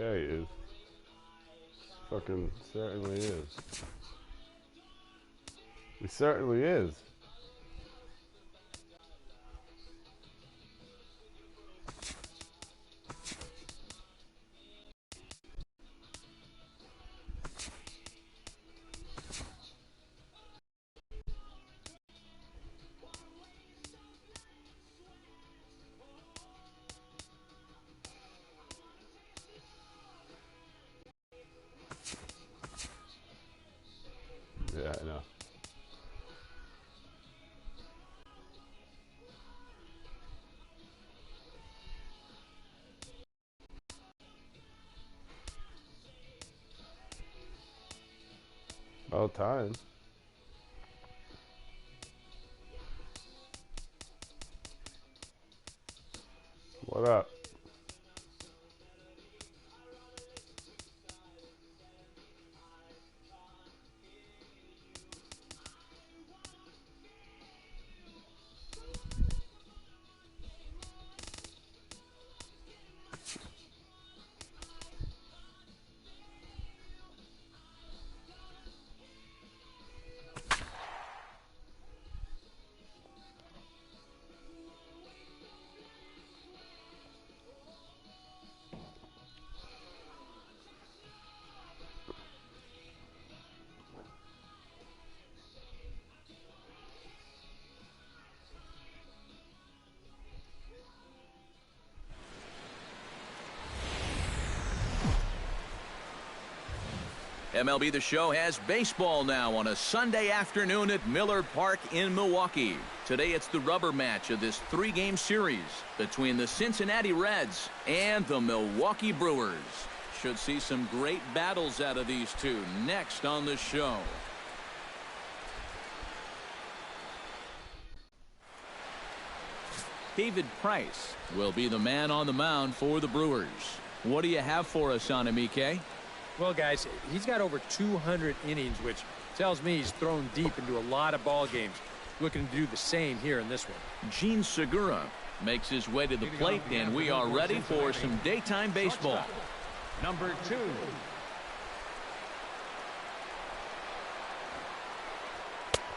Yeah, he is. Fucking certainly is. He certainly is. Yeah, I know. About time. What up? MLB The Show has baseball now on a Sunday afternoon at Miller Park in Milwaukee. Today it's the rubber match of this three-game series between the Cincinnati Reds and the Milwaukee Brewers. Should see some great battles out of these two next on the show. David Price will be the man on the mound for the Brewers. What do you have for us on him, EK? Well, guys, he's got over 200 innings, which tells me he's thrown deep into a lot of ball games. Looking to do the same here in this one. Gene Segura makes his way to the plate, and we are ready for some daytime baseball. Number 2.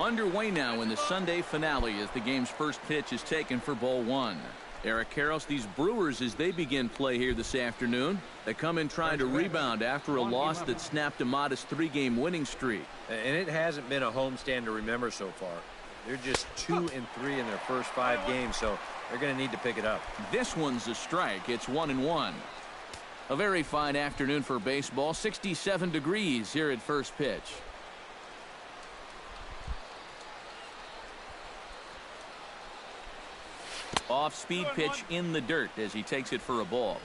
Underway now in the Sunday finale as the game's first pitch is taken for ball one. Eric Karros, these Brewers, as they begin play here this afternoon, they come in trying to rebound after a loss that snapped a modest three-game winning streak. And it hasn't been a homestand to remember so far. They're just 2-3 in their first 5 games, so they're going to need to pick it up. This one's a strike. It's 1-1. A very fine afternoon for baseball. 67 degrees here at first pitch. Off-speed pitch in the dirt as he takes it for a ball.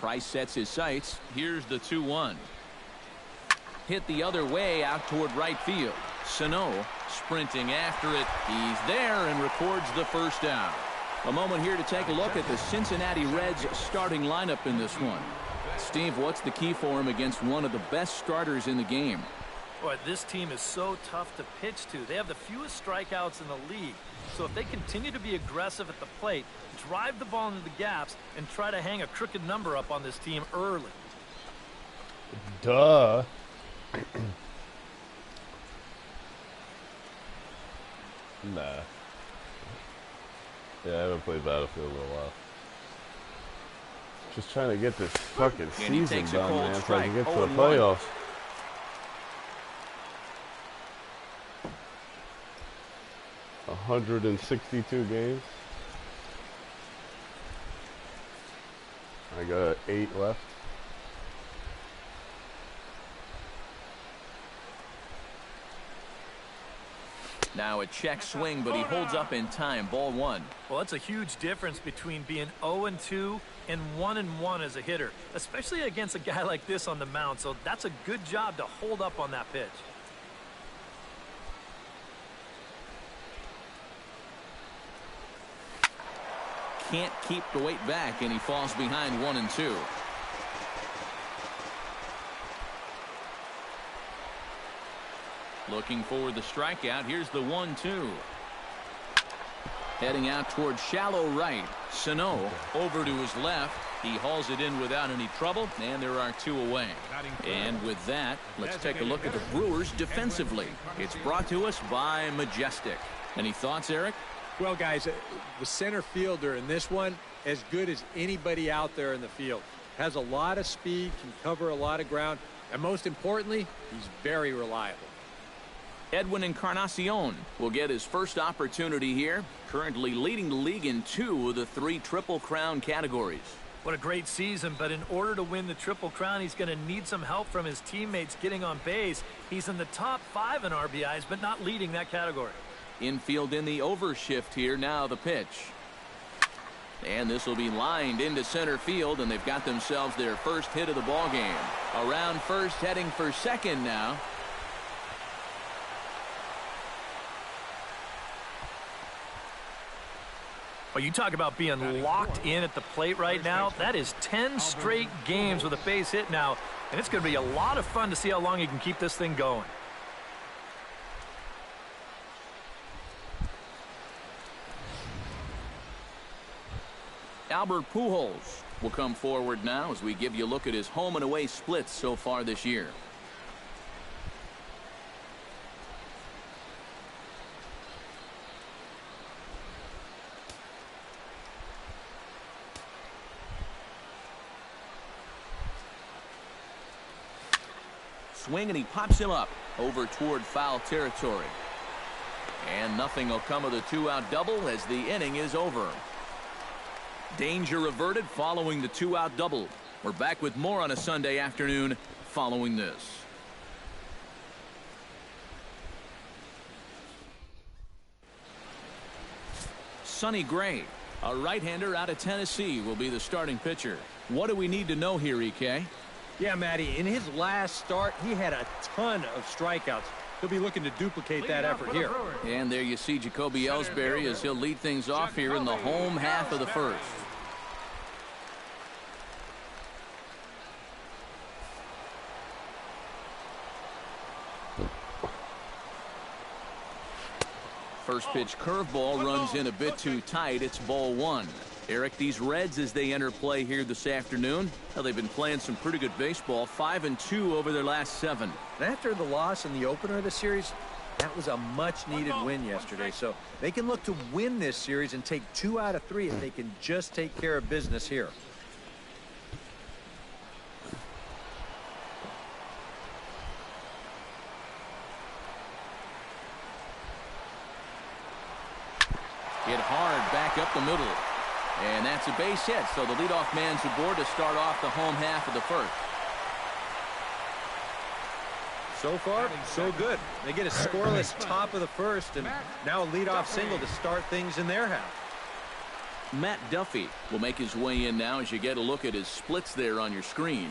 Price sets his sights. Here's the 2-1. Hit the other way out toward right field. Sano sprinting after it. He's there and records the first down. A moment here to take a look at the Cincinnati Reds starting lineup in this one. Steve, what's the key for him against one of the best starters in the game? Boy, this team is so tough to pitch to. They have the fewest strikeouts in the league. So if they continue to be aggressive at the plate, drive the ball into the gaps, and try to hang a crooked number up on this team early. Duh. Nah. Yeah, I haven't played Battlefield in a while. Just trying to get this fucking season done, man, so I can get to the playoffs. $162 games. I got 8 left. Now a check swing, but he holds up in time. Ball one. Well, that's a huge difference between being 0-2 and 1-1 as a hitter, especially against a guy like this on the mound. So that's a good job to hold up on that pitch. Can't keep the weight back, and he falls behind 1-2. Looking for the strikeout. Here's the 1-2. Heading out towards shallow right. Sano over to his left. He hauls it in without any trouble, and there are 2 away. And with that, let's take a look at the Brewers defensively. It's brought to us by Majestic. Any thoughts, Eric? Well, guys, the center fielder in this one, as good as anybody out there in the field. Has a lot of speed, can cover a lot of ground, and most importantly, he's very reliable. Edwin Encarnacion will get his first opportunity here, currently leading the league in 2 of the 3 Triple Crown categories. What a great season, but in order to win the Triple Crown, he's going to need some help from his teammates getting on base. He's in the top 5 in RBIs, but not leading that category. Infield in the overshift here. Now the pitch. And this will be lined into center field, and they've got themselves their first hit of the ball game. Around first, heading for second now. Well, you talk about being locked in at the plate right now. That is 10 straight games with a base hit now, and it's going to be a lot of fun to see how long he can keep this thing going. Albert Pujols will come forward now as we give you a look at his home and away splits so far this year. Swing, and he pops him up over toward foul territory. And nothing will come of the 2-out double as the inning is over. Danger averted following the 2-out double. We're back with more on a Sunday afternoon following this. Sonny Gray, a right-hander out of Tennessee, will be the starting pitcher. What do we need to know here, EK? Yeah, Matty, in his last start, he had a ton of strikeouts. He'll be looking to duplicate that effort here. And there you see Jacoby Ellsbury as he'll lead things off here in the home half of the first. First pitch curveball runs in a bit too tight. It's ball 1. Eric, these Reds, as they enter play here this afternoon, well, they've been playing some pretty good baseball, 5-2 over their last 7. And after the loss in the opener of the series, that was a much-needed win yesterday. So they can look to win this series and take 2 out of 3 if they can just take care of business here. Hit hard back up the middle. And that's a base hit, so the leadoff man's aboard to start off the home half of the first. So far, so good. They get a scoreless top of the first, and now a leadoff single to start things in their half. Matt Duffy will make his way in now as you get a look at his splits there on your screen.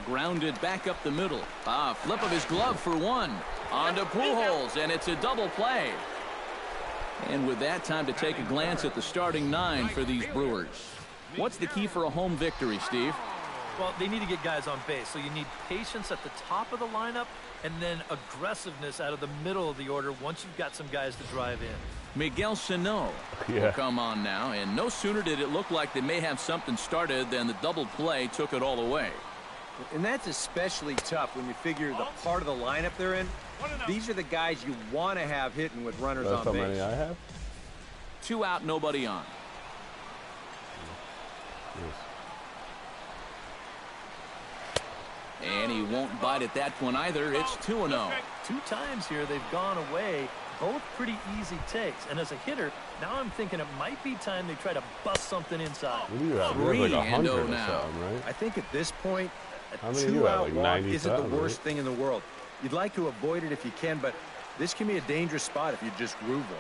Grounded back up the middle. Flip of his glove for 1. On to Pujols, and it's a double play. And with that, time to take a glance at the starting 9 for these Brewers. What's the key for a home victory, Steve? Well, they need to get guys on base, so you need patience at the top of the lineup and then aggressiveness out of the middle of the order once you've got some guys to drive in. Miguel Sano will come on now, and no sooner did it look like they may have something started than the double play took it all away. And that's especially tough when you figure the part of the lineup they're in. These are the guys you want to have hitting with runners on base. That's how many I have? 2 out, nobody on. Yes. And he won't bite at that one either. It's 2-0. 2 times here they've gone away. Both pretty easy takes. And as a hitter, now I'm thinking it might be time they try to bust something inside. What do you have? You have like 100 or now. something, right? I think at this point, a How many you have? 2-out Like walk 90 isn't the something, worst right? thing in the world. You'd like to avoid it if you can, but this can be a dangerous spot if you just groove one.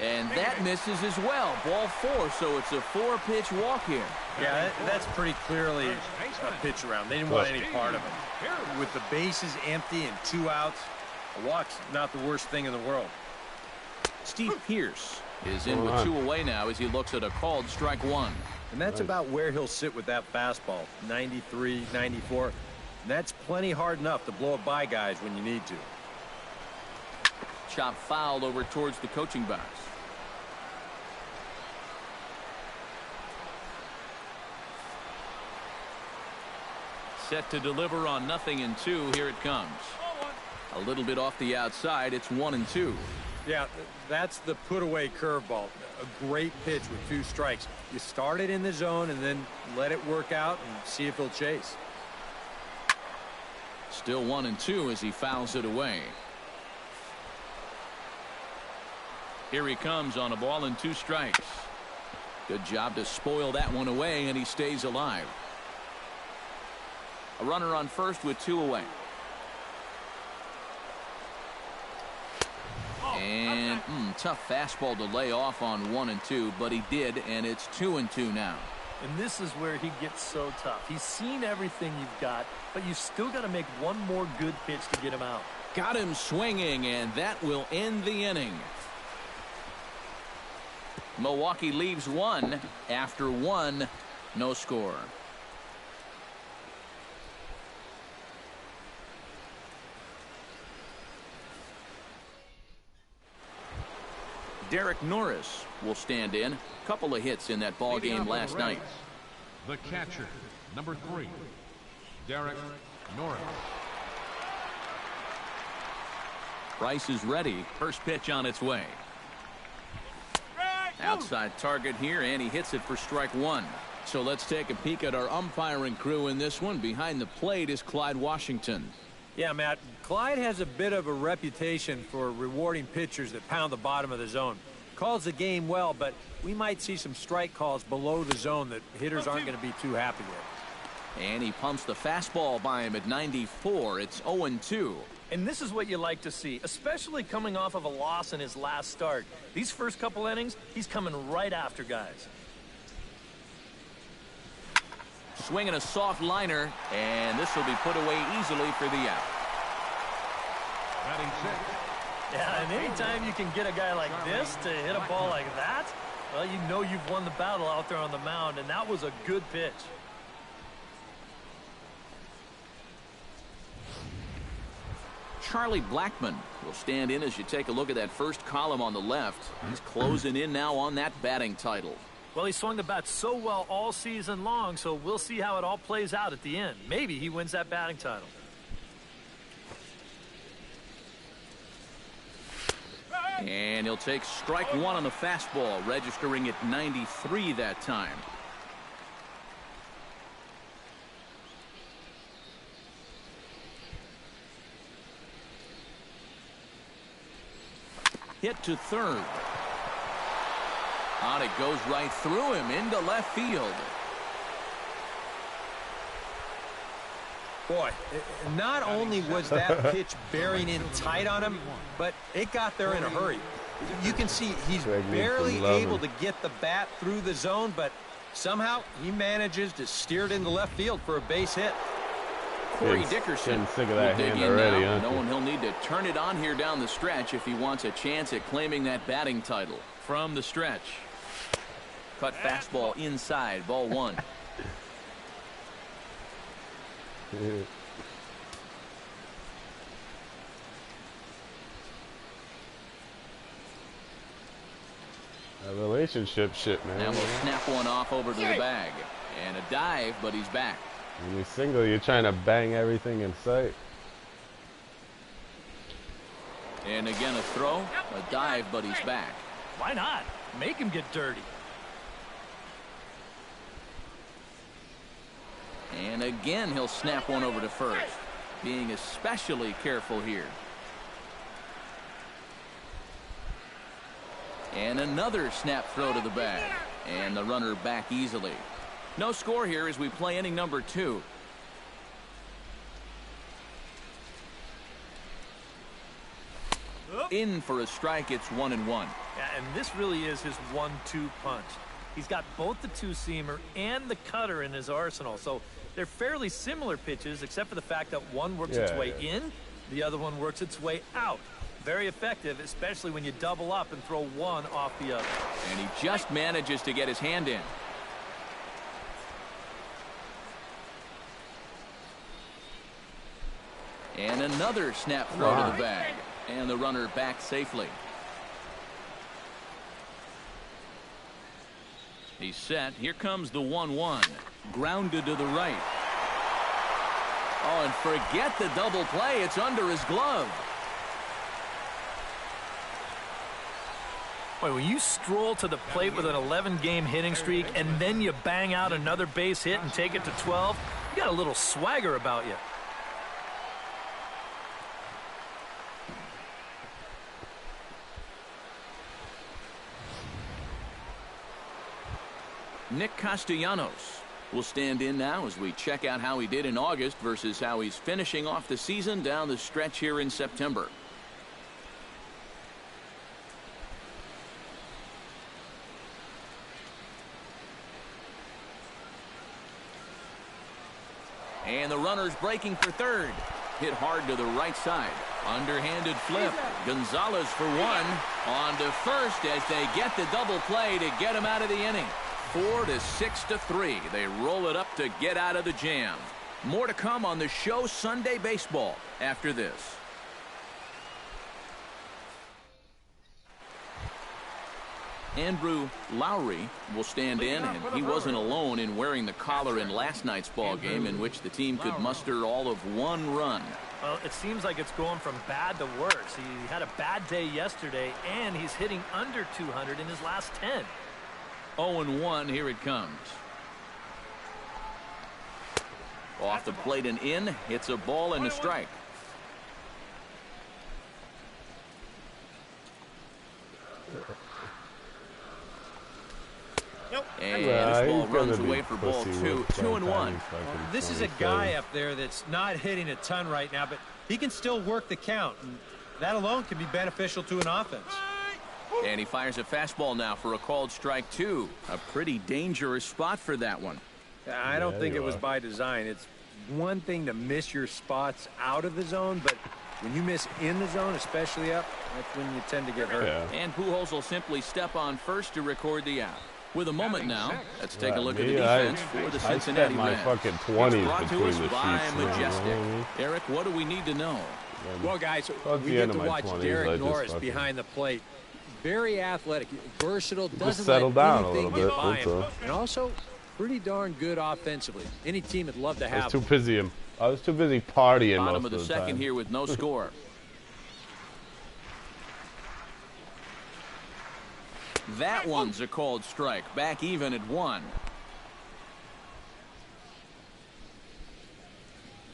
And that misses as well. Ball 4, so it's a 4-pitch walk here. Yeah, that's pretty clearly a pitch around. They didn't want any part of it. With the bases empty and 2 outs, a walk's not the worst thing in the world. Steve Pearce Is in with 2 away now as he looks at a called strike 1. And that's about where he'll sit with that fastball, 93, 94. And that's plenty hard enough to blow it by guys when you need to. Chop fouled over towards the coaching box. Set to deliver on 0-2. Here it comes. A little bit off the outside. It's 1-2. Yeah, that's the put-away curveball. A great pitch with 2 strikes. You start it in the zone and then let it work out and see if he'll chase. Still 1-2 as he fouls it away. Here he comes on a ball and 2 strikes. Good job to spoil that one away, and he stays alive. A runner on first with 2 away. And tough fastball to lay off on 1-2, but he did, and it's 2-2 now. And this is where he gets so tough. He's seen everything you've got, but you've still got to make one more good pitch to get him out. Got him swinging, and that will end the inning. Milwaukee leaves 1 after 1, no score. Derek Norris will stand in. Couple of hits in that ball game last night. The catcher, number 3, Derek Norris. Price is ready. First pitch on its way. Outside target here, and he hits it for strike 1. So let's take a peek at our umpiring crew in this one. Behind the plate is Clyde Washington. Yeah, Matt, Clyde has a bit of a reputation for rewarding pitchers that pound the bottom of the zone. Calls the game well, but we might see some strike calls below the zone that hitters aren't going to be too happy with. And he pumps the fastball by him at 94. It's 0-2. And this is what you like to see, especially coming off of a loss in his last start. These first couple innings, he's coming right after guys. Swinging a soft liner, and this will be put away easily for the out. Batting 6. Yeah, and anytime you can get a guy like this to hit a ball like that, well, you know you've won the battle out there on the mound, and that was a good pitch. Charlie Blackmon will stand in as you take a look at that first column on the left. He's closing in now on that batting title. Well, he swung the bat so well all season long, so we'll see how it all plays out at the end. Maybe he wins that batting title. And he'll take strike 1 on the fastball, registering at 93 that time. Hit to third. On it goes right through him into left field. Boy, not only was that pitch bearing in tight on him, but it got there in a hurry. You can see he's barely able to get the bat through the zone, but somehow he manages to steer it into left field for a base hit. Corey Dickerson sick of that will dig hand in already, now, aren't you? knowing he'll need to turn it on here down the stretch if he wants a chance at claiming that batting title. From the stretch. Cut fastball inside, ball 1. A relationship shit, man. Now we'll snap one off over to the bag. And a dive, but he's back. When you single, you're trying to bang everything in sight. And again a throw, a dive, but he's back. Why not? Make him get dirty. And again he'll snap one over to first. Being especially careful here. And another snap throw to the bag. And the runner back easily. No score here as we play inning number 2. In for a strike, it's 1-1. Yeah, and this really is his 1-2 punch. He's got both the two-seamer and the cutter in his arsenal, so they're fairly similar pitches except for the fact that one works its way in, the other one works its way out. Very effective, especially when you double up and throw one off the other. And he just manages to get his hand in. And another snap throw to the bag. And the runner back safely. He's set. Here comes the 1-1. Grounded to the right. Oh, and forget the double play. It's under his glove. Boy, when you stroll to the plate with an 11-game hitting streak and then you bang out another base hit and take it to 12, you got a little swagger about you. Nick Castellanos will stand in now as we check out how he did in August versus how he's finishing off the season down the stretch here in September. And the runner's breaking for third. Hit hard to the right side. Underhanded flip. Gonzalez for one. On to first as they get the double play to get him out of the inning. 4-6-3. They roll it up to get out of the jam. More to come on the show Sunday Baseball after this. Andrew Lowry will stand in, and he wasn't alone in wearing the collar in last night's ball game in which the team could muster all of one run. Well, it seems like it's going from bad to worse. He had a bad day yesterday, and he's hitting under 200 in his last 10. 0-1, here it comes. Off the plate and in. It's a ball and a strike. And this ball runs away for ball two. 2-1. This is a guy up there that's not hitting a ton right now, but he can still work the count. And that alone can be beneficial to an offense. And he fires a fastball now for a called strike two. A pretty dangerous spot for that one. I don't think it was by design. It's one thing to miss your spots out of the zone, but when you miss in the zone, especially up, that's when you tend to get hurt. Yeah. And Pujols will simply step on first to record the out. With a moment now, let's take a look at the defense for the Cincinnati Reds. I spent my fucking 20s brought to between us the by sheets. Majestic. You know what I mean? Eric, what do we need to know? Well, guys, Towards we the get end to of my watch 20s, Derek I Norris just behind the plate. Very athletic, versatile, doesn't settle let down a anything little get bit, by that's him. all. And also, pretty darn good offensively. Any team would love to have him. I was too busy partying Bottom most of the second time. here with no score. That one's a called strike. Back even at 1.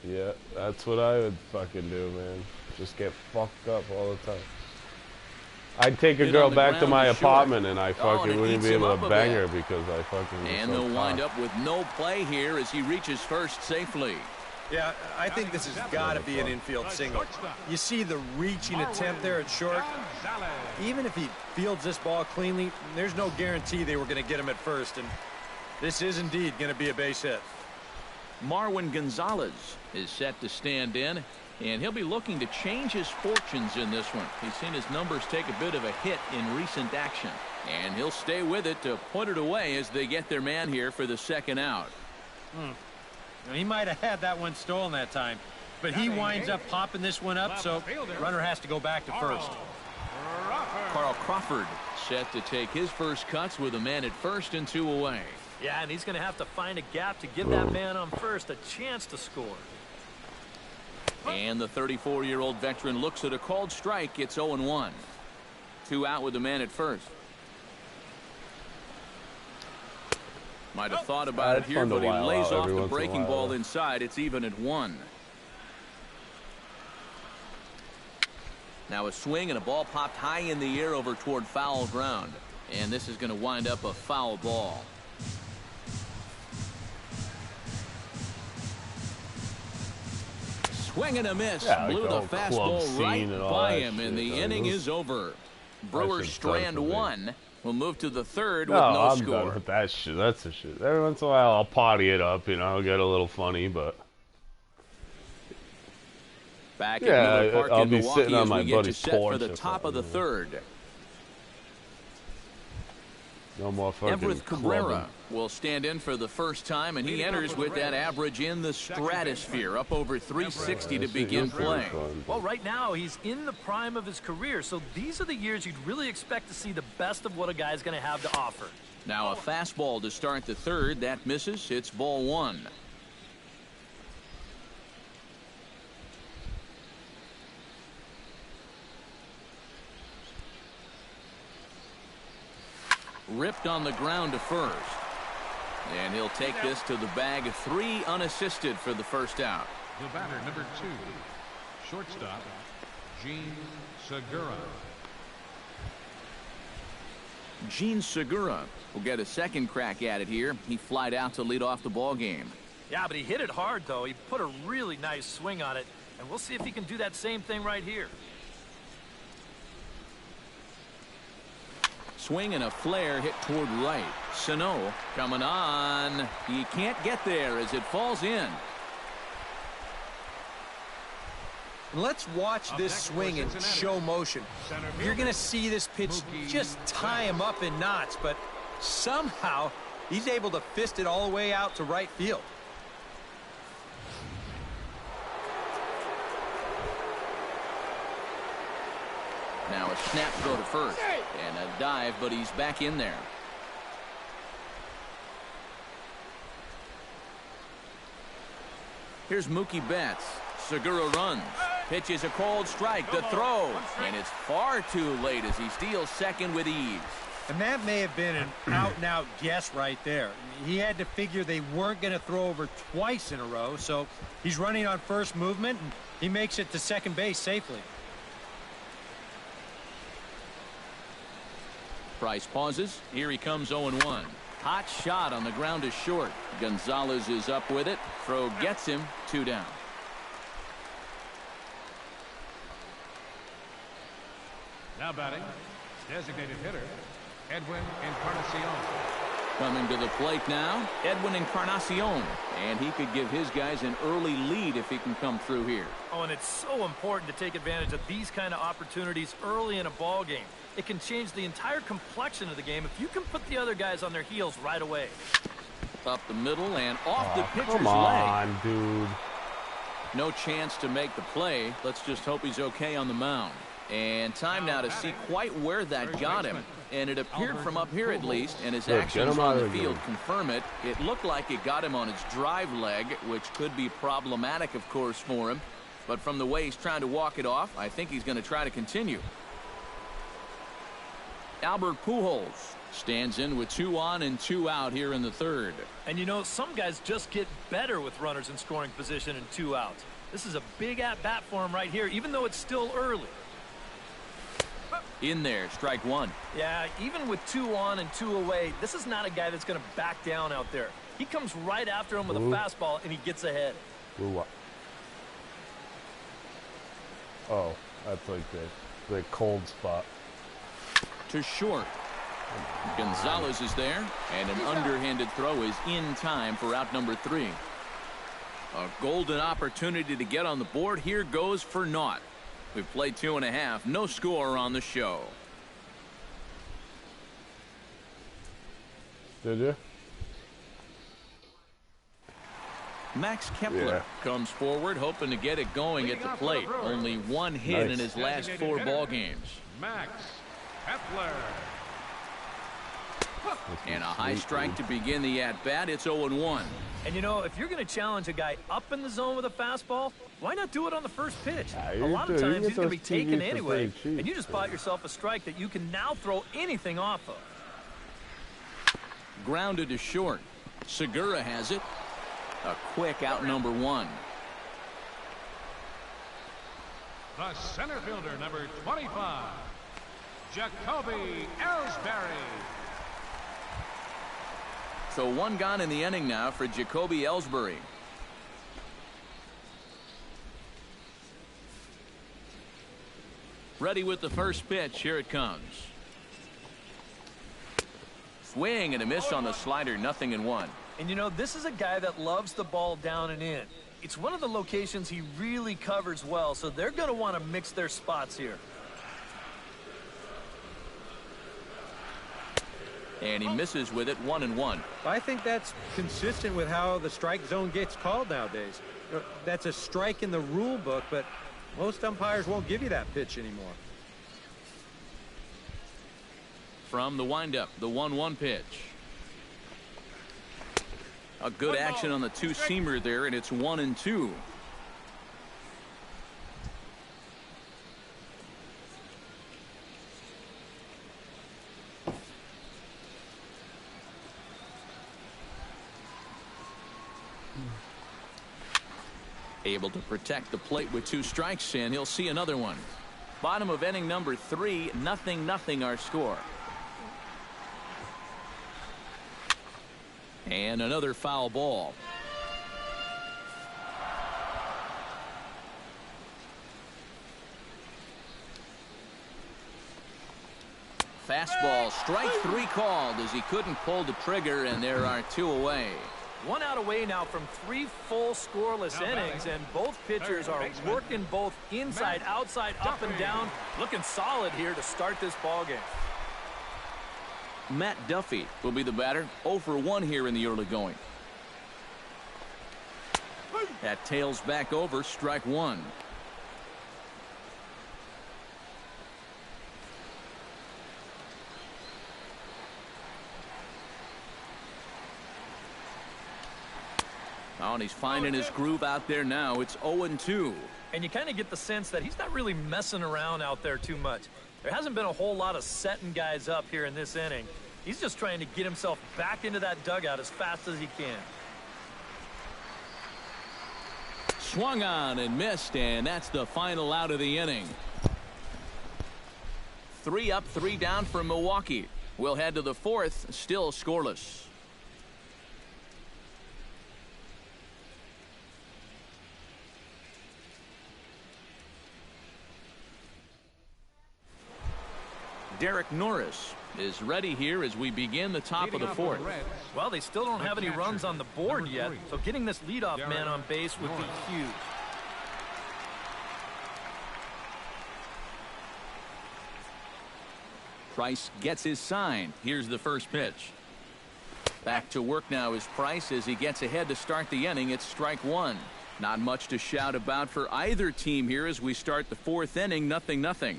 Yeah, that's what I would fucking do, man. Just get fucked up all the time. I'd take a girl back to my apartment and I fucking wouldn't be able to bang her because I fucking was And so they'll wind cocked. up with no play here as he reaches first safely. Yeah, I think this has got to be an infield single. You see the reaching attempt there at short. Even if he fields this ball cleanly, there's no guarantee they were going to get him at first. And this is indeed going to be a base hit. Marwin Gonzalez is set to stand in, and he'll be looking to change his fortunes in this one. He's seen his numbers take a bit of a hit in recent action, and he'll stay with it to put it away as they get their man here for the second out. He might have had that one stolen that time, but he winds up popping this one up, so runner has to go back to first. Carl Crawford set to take his first cuts with a man at first and 2 away. Yeah, and he's going to have to find a gap to give that man on first a chance to score. And the 34-year-old veteran looks at a called strike. It's 0-1. 2 out with the man at first. Might have thought about it here, but he lays off the breaking ball inside. It's even at 1. Now a swing and a ball popped high in the air over toward foul ground. And this is going to wind up a foul ball. Swing and a miss. Blew the fastball right by him, and the inning is over. Brewers strand 1. We'll move to the third with no score. I'm done with that shit. That's the shit. Every once in a while, I'll party it up, you know, get a little funny, but Back at Miller Park I'll in be Milwaukee sitting on as my we get you buddy's set for porch the or top of the something. third. No more fucking Everett Cabrera clubbing. will stand in for the first time, and he enters with that average in the stratosphere, up over 360 to begin play. Well, right now, he's in the prime of his career, so these are the years you'd really expect to see the best of what a guy's going to have to offer. Now a fastball to start the third. That misses. It's ball one. Ripped on the ground to first. And he'll take this to the bag. 3 unassisted for the first out. The batter, number 2, shortstop, Gene Segura. Gene Segura will get a second crack at it here. He flied out to lead off the ball game. Yeah, but he hit it hard, though. He put a really nice swing on it, and we'll see if he can do that same thing right here. Swing and a flare hit toward right. Sano coming on. He can't get there as it falls in. Let's watch this swing in show motion. You're going to see this pitch just tie him up in knots, but somehow he's able to fist it all the way out to right field. Now a snap throw to first and a dive, but he's back in there. Here's Mookie Betts. Segura runs. Pitches a cold strike. The throw. And it's far too late as he steals second with ease. And that may have been an out-and-out guess right there. He had to figure they weren't going to throw over twice in a row, so he's running on first movement, and he makes it to second base safely. Price pauses. Here he comes 0-1. Hot shot on the ground is short. Gonzalez is up with it. Throw gets him. 2 down. Now batting, designated hitter, Edwin Encarnacion. Coming to the plate now, Edwin Encarnacion. And he could give his guys an early lead if he can come through here. Oh, and it's so important to take advantage of these kind of opportunities early in a ball game. It can change the entire complexion of the game if you can put the other guys on their heels right away. Up the middle and off the pitcher's Come on, dude. No chance to make the play. Let's just hope he's okay on the mound. And time now to see quite where that got him. And it appeared from up here at least, and his actions on the field confirm it. It looked like it got him on his drive leg, which could be problematic, of course, for him. But from the way he's trying to walk it off, I think he's going to try to continue. Albert Pujols stands in with 2 on and 2 out here in the third. And you know, some guys just get better with runners in scoring position and 2 outs. This is a big at-bat for him right here, even though it's still early. In there, strike 1. Yeah, even with 2 on and 2 away, this is not a guy that's going to back down out there. He comes right after him with a fastball, and he gets ahead. Oh, that's like the cold spot. To short. Gonzalez is there, and an underhanded throw is in time for out number 3. A golden opportunity to get on the board. Here goes for naught. We've played 2.5. No score on the show. Did you? Max Kepler comes forward, hoping to get it going at the plate. Only 1 hit in his last 4 ball games. Max Kepler. And a high strike to begin the at-bat. It's 0-1. And you know, if you're going to challenge a guy up in the zone with a fastball, why not do it on the first pitch? A lot of times he's going to be taken anyway, and you just bought yourself a strike that you can now throw anything off of. Grounded to short. Segura has it. A quick out number 1. The center fielder, number 25, Jacoby Ellsbury. So 1 gone in the inning now for Jacoby Ellsbury. Ready with the first pitch. Here it comes. Swing and a miss on the slider. 0-1. And you know, this is a guy that loves the ball down and in. It's one of the locations he really covers well, so they're going to want to mix their spots here. And he misses with it, 1-1. I think that's consistent with how the strike zone gets called nowadays. That's a strike in the rule book, but most umpires won't give you that pitch anymore. From the windup, the 1-1 pitch. A good action on the two-seamer there, and it's 1-2. Able to protect the plate with 2 strikes, and he'll see another one. Bottom of inning number 3, 0-0 our score. And another foul ball. Fastball, strike 3 called as he couldn't pull the trigger, and there are 2 away. 1 out away now from 3 full scoreless innings, and both pitchers are working both inside, outside, up and down. Looking solid here to start this ball game. Matt Duffy will be the batter. 0 for 1 here in the early going. That tails back over, strike 1. Oh, and he's finding his groove out there now. It's 0-2. And you kind of get the sense that he's not really messing around out there too much. There hasn't been a whole lot of setting guys up here in this inning. He's just trying to get himself back into that dugout as fast as he can. Swung on and missed, and that's the final out of the inning. 3 up, 3 down for Milwaukee. We'll head to the 4th, still scoreless. Derek Norris is ready here as we begin the top of the 4th. Well, they still don't have any runs on the board yet, so getting this leadoff man on base would be huge. Price gets his sign. Here's the first pitch. Back to work now is Price as he gets ahead to start the inning. It's strike 1. Not much to shout about for either team here as we start the 4th inning, 0-0.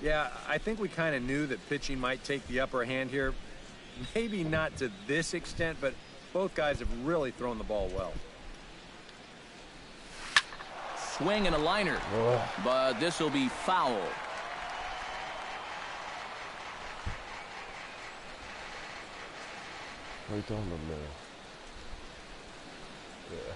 Yeah, I think we kind of knew that pitching might take the upper hand here. Maybe not to this extent, but both guys have really thrown the ball well. Swing and a liner, but this will be foul. Right down the middle. Yeah.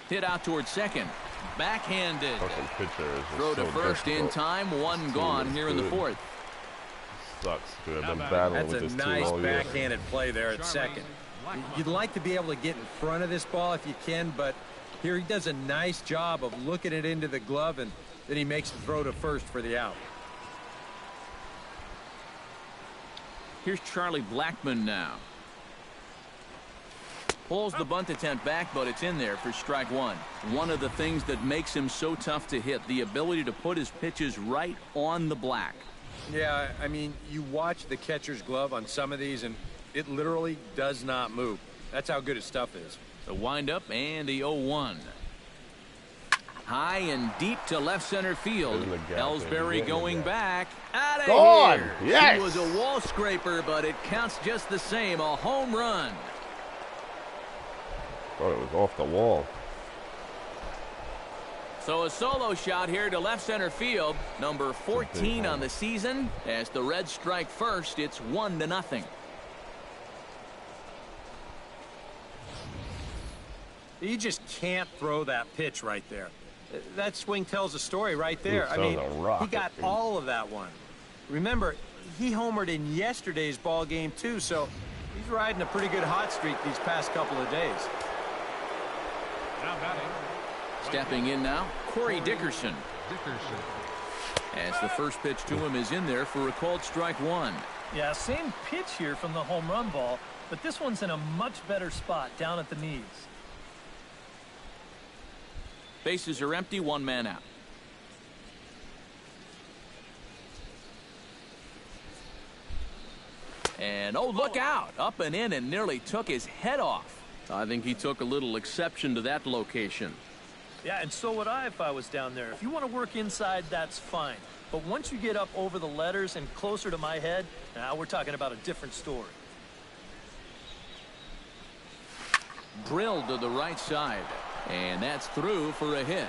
Hit out towards second. Backhanded. Fucking pitcher is Throw to so first difficult. in time. 1 gone here in the 4th. Sucks, dude. I've been battling with this team all year. That's a nice backhanded play there at second. You'd like to be able to get in front of this ball if you can, but here he does a nice job of looking it into the glove, and then he makes the throw to first for the out. Here's Charlie Blackmon now. Pulls the bunt attempt back, but it's in there for strike 1. One of the things that makes him so tough to hit, the ability to put his pitches right on the black. Yeah, I mean, you watch the catcher's glove on some of these, and it literally does not move. That's how good his stuff is. The windup and the 0-1. High and deep to left center field. Ellsbury going back. Out of here. Yes. He was a wall scraper, but it counts just the same. A home run. Thought it was off the wall. So a solo shot here to left center field. Number 14 on the season. As the Reds strike first, it's 1-0. You just can't throw that pitch right there. That swing tells a story right there. I mean, he got all of that one. Remember, he homered in yesterday's ball game too, so he's riding a pretty good hot streak these past couple of days. Now batting. Stepping in now, Corey Dickerson. As the first pitch to him is in there for a called strike 1. Yeah, same pitch here from the home run ball, but this one's in a much better spot down at the knees. Bases are empty, one man out. And, oh, look out. Up and in and nearly took his head off. I think he took a little exception to that location. Yeah, and so would I if I was down there. If you want to work inside, that's fine. But once you get up over the letters and closer to my head, now we're talking about a different story. Drilled to the right side. And that's through for a hit.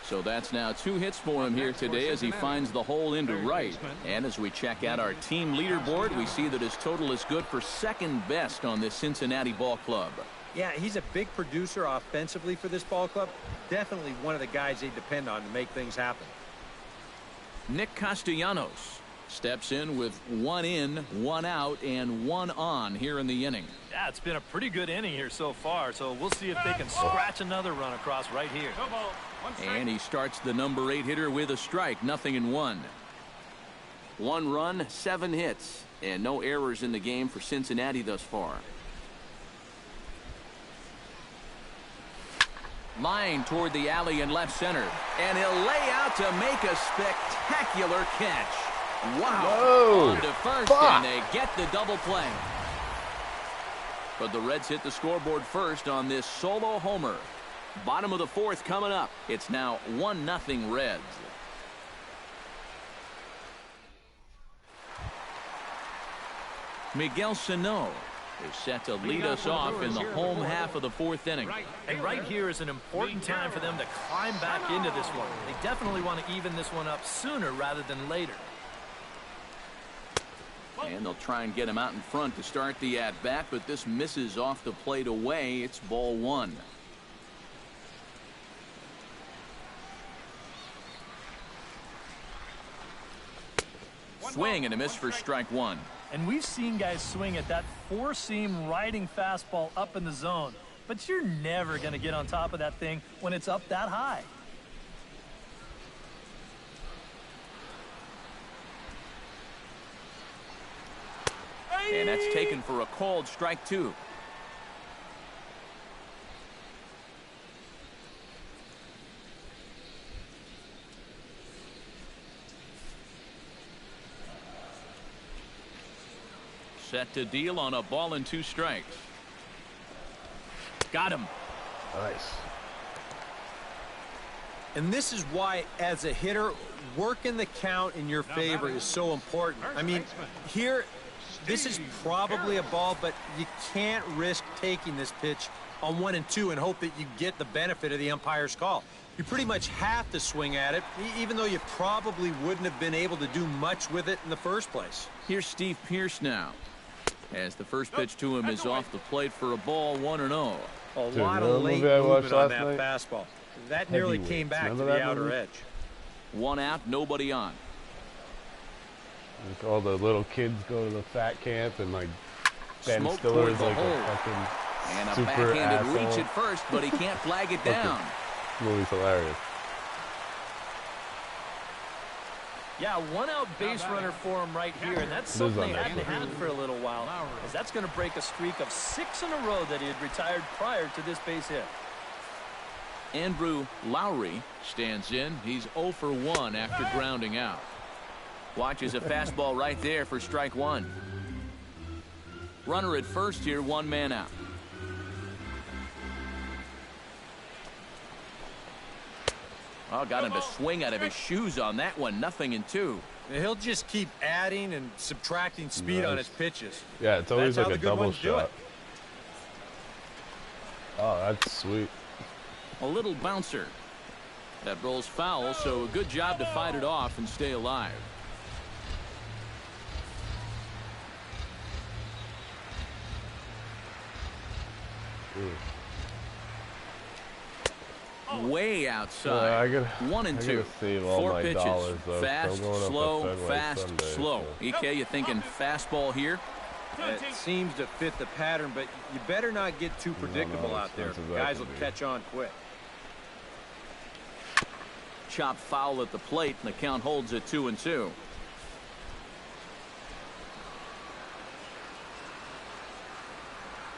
So that's now 2 hits for him here today as he finds the hole into right. And as we check out our team leaderboard, we see that his total is good for second best on this Cincinnati ball club. Yeah, he's a big producer offensively for this ball club. Definitely one of the guys they depend on to make things happen. Nick Castellanos steps in with 1 in, 1 out, and 1 on here in the inning. Yeah, it's been a pretty good inning here so far, so we'll see if they can scratch another run across right here. And he starts the number 8 hitter with a strike, 0-1. 1 run, 7 hits, and no errors in the game for Cincinnati thus far. Line toward the alley in left center, and he'll lay out to make a spectacular catch. Wow. Whoa. On to first, Fuck. and they get the double play. But the Reds hit the scoreboard first on this solo homer. Bottom of the 4th coming up. It's now 1-0 Reds. Miguel Sano is set to lead us off in the home half of the 4th inning. And right here is an important time for them to climb back into this one. They definitely want to even this one up sooner rather than later. And they'll try and get him out in front to start the at-bat, but this misses off the plate away. It's ball 1. Swing and a miss for strike 1. And we've seen guys swing at that 4-seam riding fastball up in the zone. But you're never going to get on top of that thing when it's up that high. And that's taken for a called strike 2. Set to deal on a ball and 2 strikes. Got him. Nice. And this is why, as a hitter, working the count in your favor is so important. I mean, here, this is probably a ball, but you can't risk taking this pitch on 1 and 2 and hope that you get the benefit of the umpire's call. You pretty much have to swing at it, even though you probably wouldn't have been able to do much with it in the first place. Here's Steve Pearce now, as the first pitch to him is off the plate for a ball, 1-0. A Dude, lot of late movie I movement watched on last that night? fastball. That nearly came back to Remember the that outer movie? edge. 1 out, nobody on. Like all the little kids go to the fat camp and like Ben Smoke Stiller's towards the like hole. a fucking And a super backhanded asshole. reach at first, but he can't flag it down. Movie's hilarious. Yeah, 1-out base runner for him right here, and that's something they hadn't had for a little while, as that's going to break a streak of 6 in a row that he had retired prior to this base hit. Andrew Lowry stands in. He's 0 for 1 after grounding out. Watches a fastball right there for strike 1. Runner at first here, 1 man out. Oh, got him to swing out of his shoes on that one. 0-2. He'll just keep adding and subtracting speed on his pitches. Yeah, it's always That's like how a the good double ones do it. shot. Oh, that's sweet. A little bouncer. That rolls foul, so a good job to fight it off and stay alive. Way outside. Yeah, 1 and 2. Save all 4 my pitches. dollars, though. Fast, I'm going up slow, to Fenway fast, Sunday, slow. so. EK, you thinking fastball here? It seems to fit the pattern, but you better not get too predictable out there. expensive that Guys can will be. catch on quick. Chop foul at the plate, and the count holds at 2-2.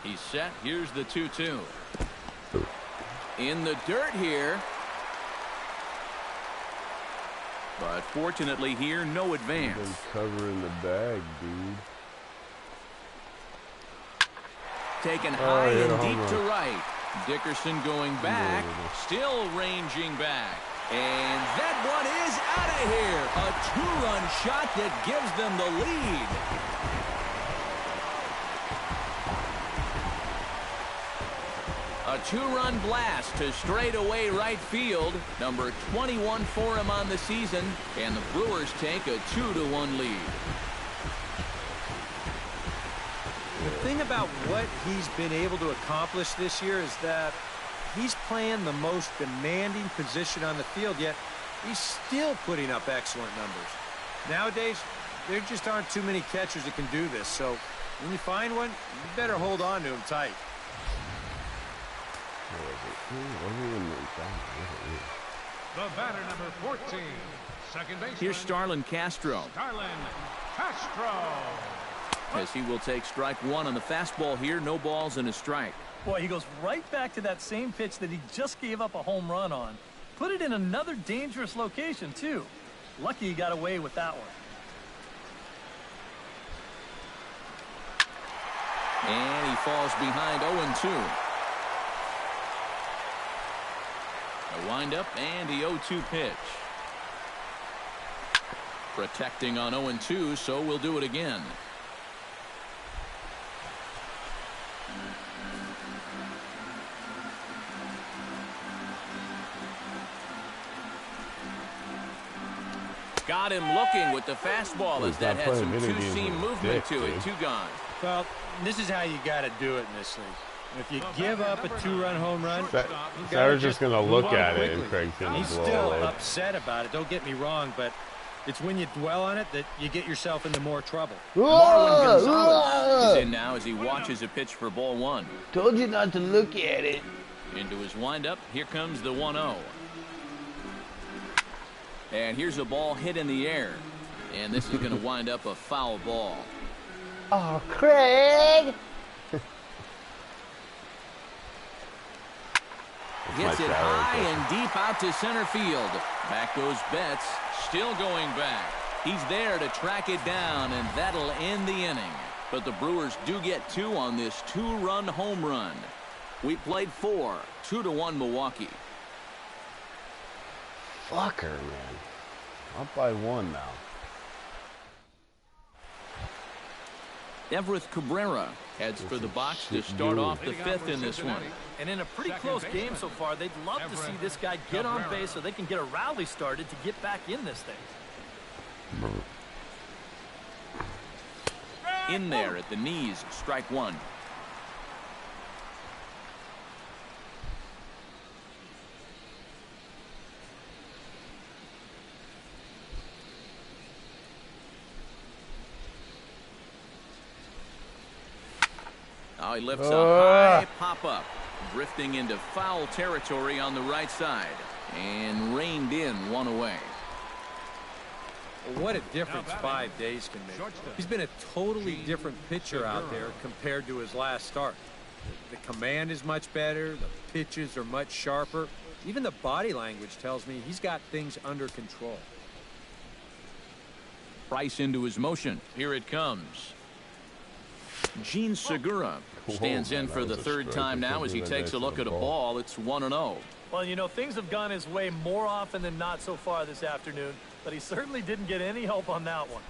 He's set. Here's the 2-2. In the dirt here. But fortunately here, no advance. Been covering the bag, dude. Taken high and deep to right. Dickerson going back. Still ranging back. And that one is out of here. A two-run shot that gives them the lead. A two-run blast to straightaway right field. Number 21 for him on the season. And the Brewers take a 2-1 lead. The thing about what he's been able to accomplish this year is that he's playing the most demanding position on the field, yet he's still putting up excellent numbers. Nowadays, there just aren't too many catchers that can do this, so when you find one, you better hold on to him tight. The batter, number 14, second baseman. Here's Starlin Castro. Starlin Castro. As he will take strike one on the fastball here. No balls and a strike. Boy, he goes right back to that same pitch that he just gave up a home run on. Put it in another dangerous location, too. Lucky he got away with that one. And he falls behind 0-2. A windup and the 0-2 pitch. Protecting on 0-2, so we'll do it again. Got him looking with the fastball as that had some two-seam movement to it. Two gone. Well, this is how you got to do it in this league. If you give up a two-run home run, Sarah's just going to look at it, and Craig's going to He's blow still away. upset about it. Don't get me wrong, but it's when you dwell on it that you get yourself into more trouble. Marwin Gonzalez is in now as he watches a pitch for ball one. Told you not to look at it. Into his windup. Here comes the 1-0. And here's a ball hit in the air. And this is going to wind up a foul ball. Oh, Craig! Hits it high and deep out to center field. Back goes Betts. Still going back. He's there to track it down, and that'll end the inning. But the Brewers do get two on this two-run home run. We played 4. 2-1 Milwaukee. Fucker, man. Up by 1 now. Everett Cabrera heads for the box to start off the 5th in this one. And in a pretty close game so far, they'd love to see this guy get on base so they can get a rally started to get back in this thing. In there at the knees, strike one. Oh, he lifts a high pop-up, drifting into foul territory on the right side, and reined in one away. What a difference 5 days can make. He's been a totally different pitcher out there compared to his last start. The command is much better. The pitches are much sharper. Even the body language tells me he's got things under control. Price into his motion. Here it comes. Gene Segura stands in for the third time now as he takes a look at a ball. It's 1-0. Well, you know, things have gone his way more often than not so far this afternoon, but he certainly didn't get any help on that one.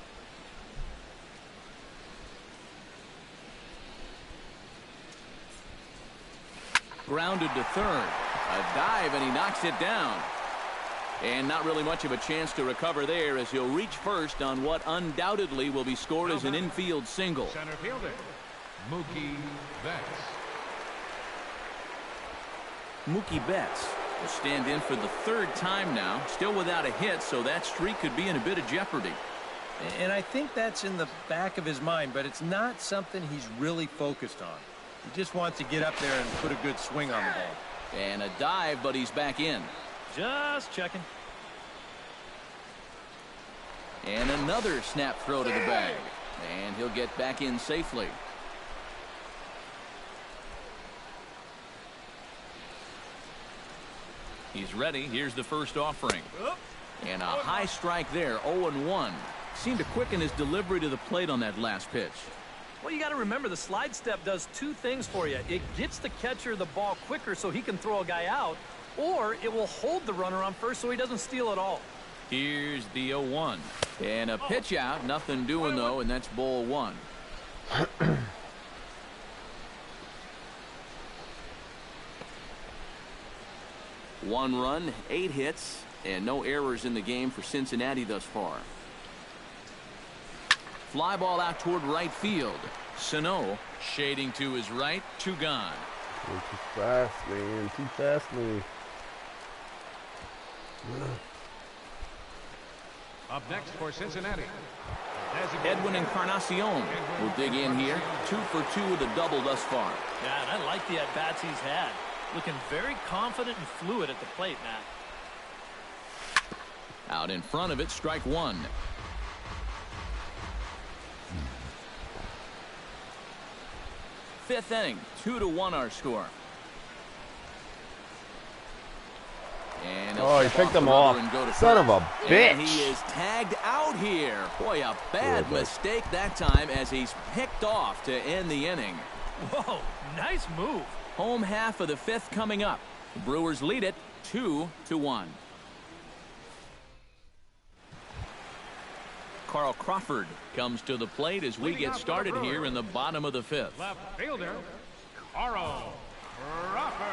Grounded to third. A dive, and he knocks it down. And not really much of a chance to recover there as he'll reach first on what undoubtedly will be scored as an infield single. Center fielder, Mookie Betts. Mookie Betts will stand in for the third time now, still without a hit, so that streak could be in a bit of jeopardy. And I think that's in the back of his mind, but it's not something he's really focused on. He just wants to get up there and put a good swing on the ball. And a dive, but he's back in. Just checking. And another snap throw to the bag. And he'll get back in safely. He's ready. Here's the first offering. And a high strike there, 0-1. Seemed to quicken his delivery to the plate on that last pitch. Well, you got to remember the slide step does two things for you. It gets the catcher the ball quicker so he can throw a guy out, or it will hold the runner on first so he doesn't steal it all. Here's the 0-1. And a pitch out. Nothing doing, though, and that's ball one. One run, 8 hits, and no errors in the game for Cincinnati thus far. Fly ball out toward right field. Sano shading to his right. 2 gone. Too fast, man. Too fast, man. Up next for Cincinnati, Edwin Encarnacion will dig in here. 2 for 2 with a double thus far. Yeah, and I like the at-bats he's had. Looking very confident and fluid at the plate, Matt. Out in front of it, strike 1. Fifth inning, 2-1 our score. And he picked him off. Son of a bitch. And he is tagged out here. Boy, a bad mistake that time as he's picked off to end the inning. Whoa, nice move. Home half of the 5th coming up. The Brewers lead it 2-1. Carl Crawford comes to the plate as we get started here in the bottom of the 5th. left fielder, Carl Crawford.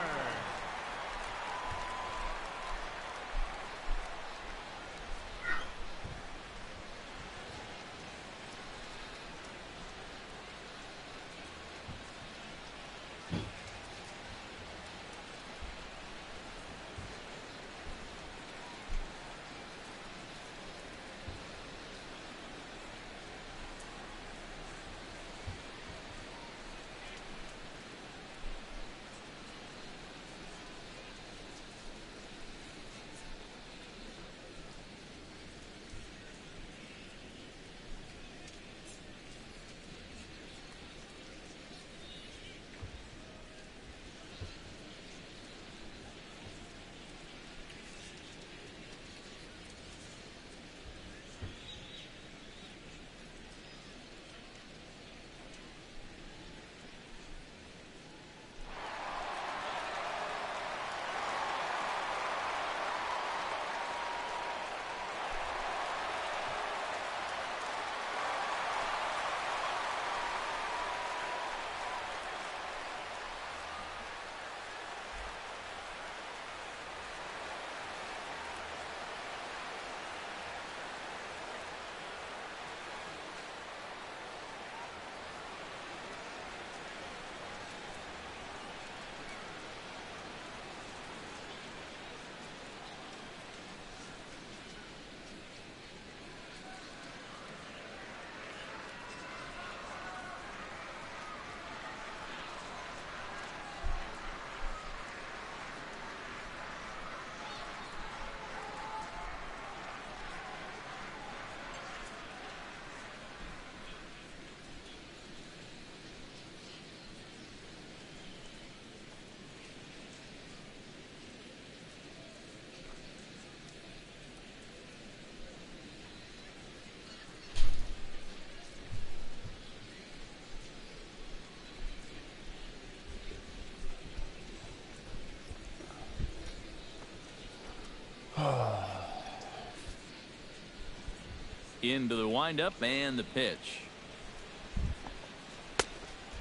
Into the windup and the pitch.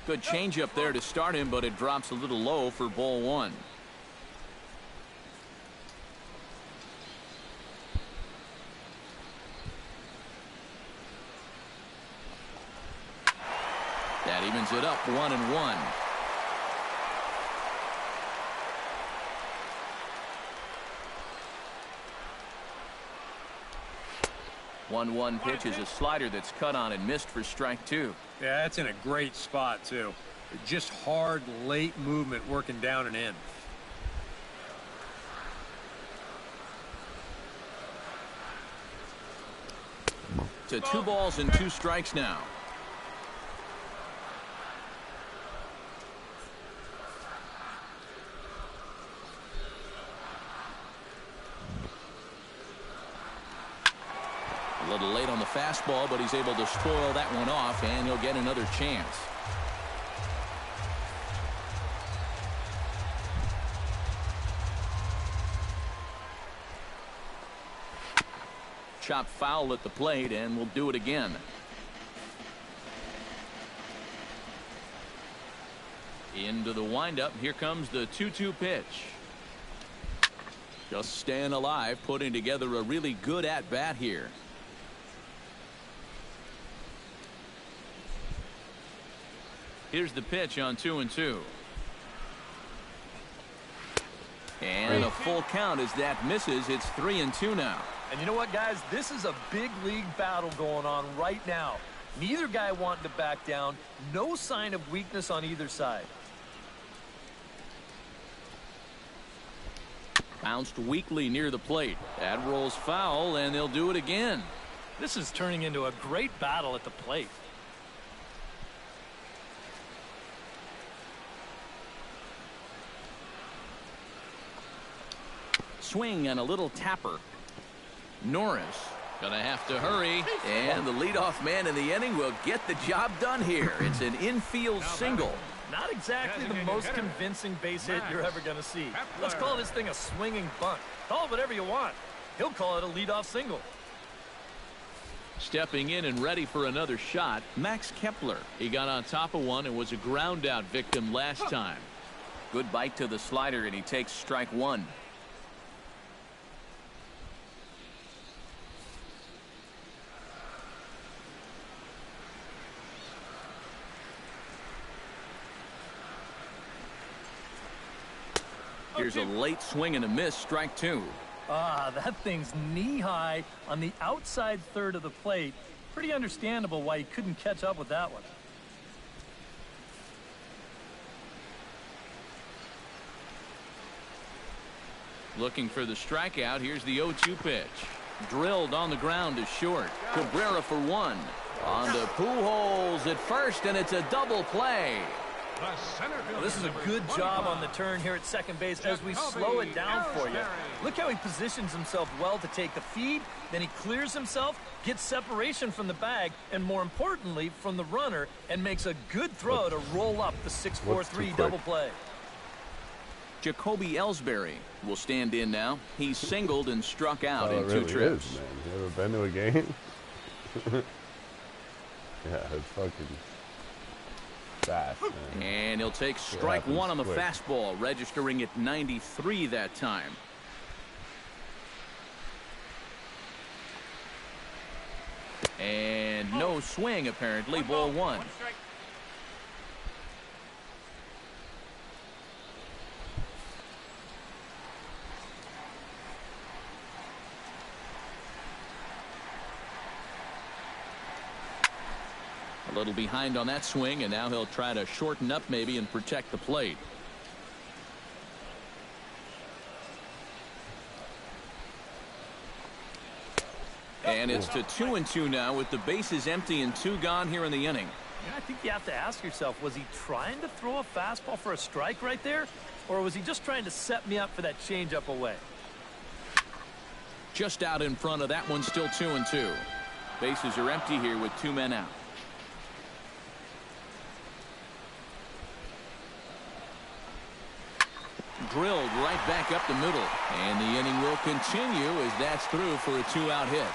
Good changeup there to start him, but it drops a little low for ball 1. That evens it up 1-1. 1-1 pitch is a slider that's cut on and missed for strike 2. Yeah, that's in a great spot, too. Just hard, late movement working down and in. To 2 balls and 2 strikes now. little late on the fastball, but he's able to spoil that one off, and he'll get another chance. Chop foul at the plate, and we'll do it again. Into the windup. Here comes the 2-2 pitch. Just staying alive, putting together a really good at-bat here. Here's the pitch on 2-2. And a full count as that misses. It's 3-2 now. And you know what, guys? This is a big league battle going on right now. Neither guy wanting to back down. No sign of weakness on either side. Bounced weakly near the plate. That rolls foul, and they'll do it again. This is turning into a great battle at the plate. Swing and a little tapper. Norris gonna have to hurry, and the leadoff man in the inning will get the job done here. It's an infield single. Not exactly the most convincing base hit you're ever going to see. Let's call this thing a swinging bunt. Call it whatever you want. He'll call it a leadoff single. Stepping in and ready for another shot, Max Kepler. He got on top of one and was a ground out victim last time. Good bite to the slider, and he takes strike one. Here's a late swing and a miss, strike two. That thing's knee-high on the outside third of the plate. Pretty understandable why he couldn't catch up with that one. Looking for the strikeout. Here's the 0-2 pitch. Drilled on the ground to short. Cabrera for one. On to Pujols at first, and it's a double play. Well, this is a good job on the turn here at second base as we slow it down for you. Look how he positions himself well to take the feed. Then he clears himself, gets separation from the bag, and more importantly, from the runner, and makes a good throw to roll up the 6-4-3 double play. Jacoby Ellsbury will stand in now. He's singled and struck out in really two trips. Is, man. You ever been to a game? Yeah, it's fucking fast, man. And he'll take strike one on the fastball, registering at 93 that time. And no swing, apparently. Ball one. A little behind on that swing, and now he'll try to shorten up maybe and protect the plate. And it's to 2-2 now with the bases empty and two gone here in the inning. I think you have to ask yourself, was he trying to throw a fastball for a strike right there? Or was he just trying to set me up for that changeup away? Just out in front of that one, still 2-2. Bases are empty here with two men out. Drilled right back up the middle, and the inning will continue as that's through for a two-out hit.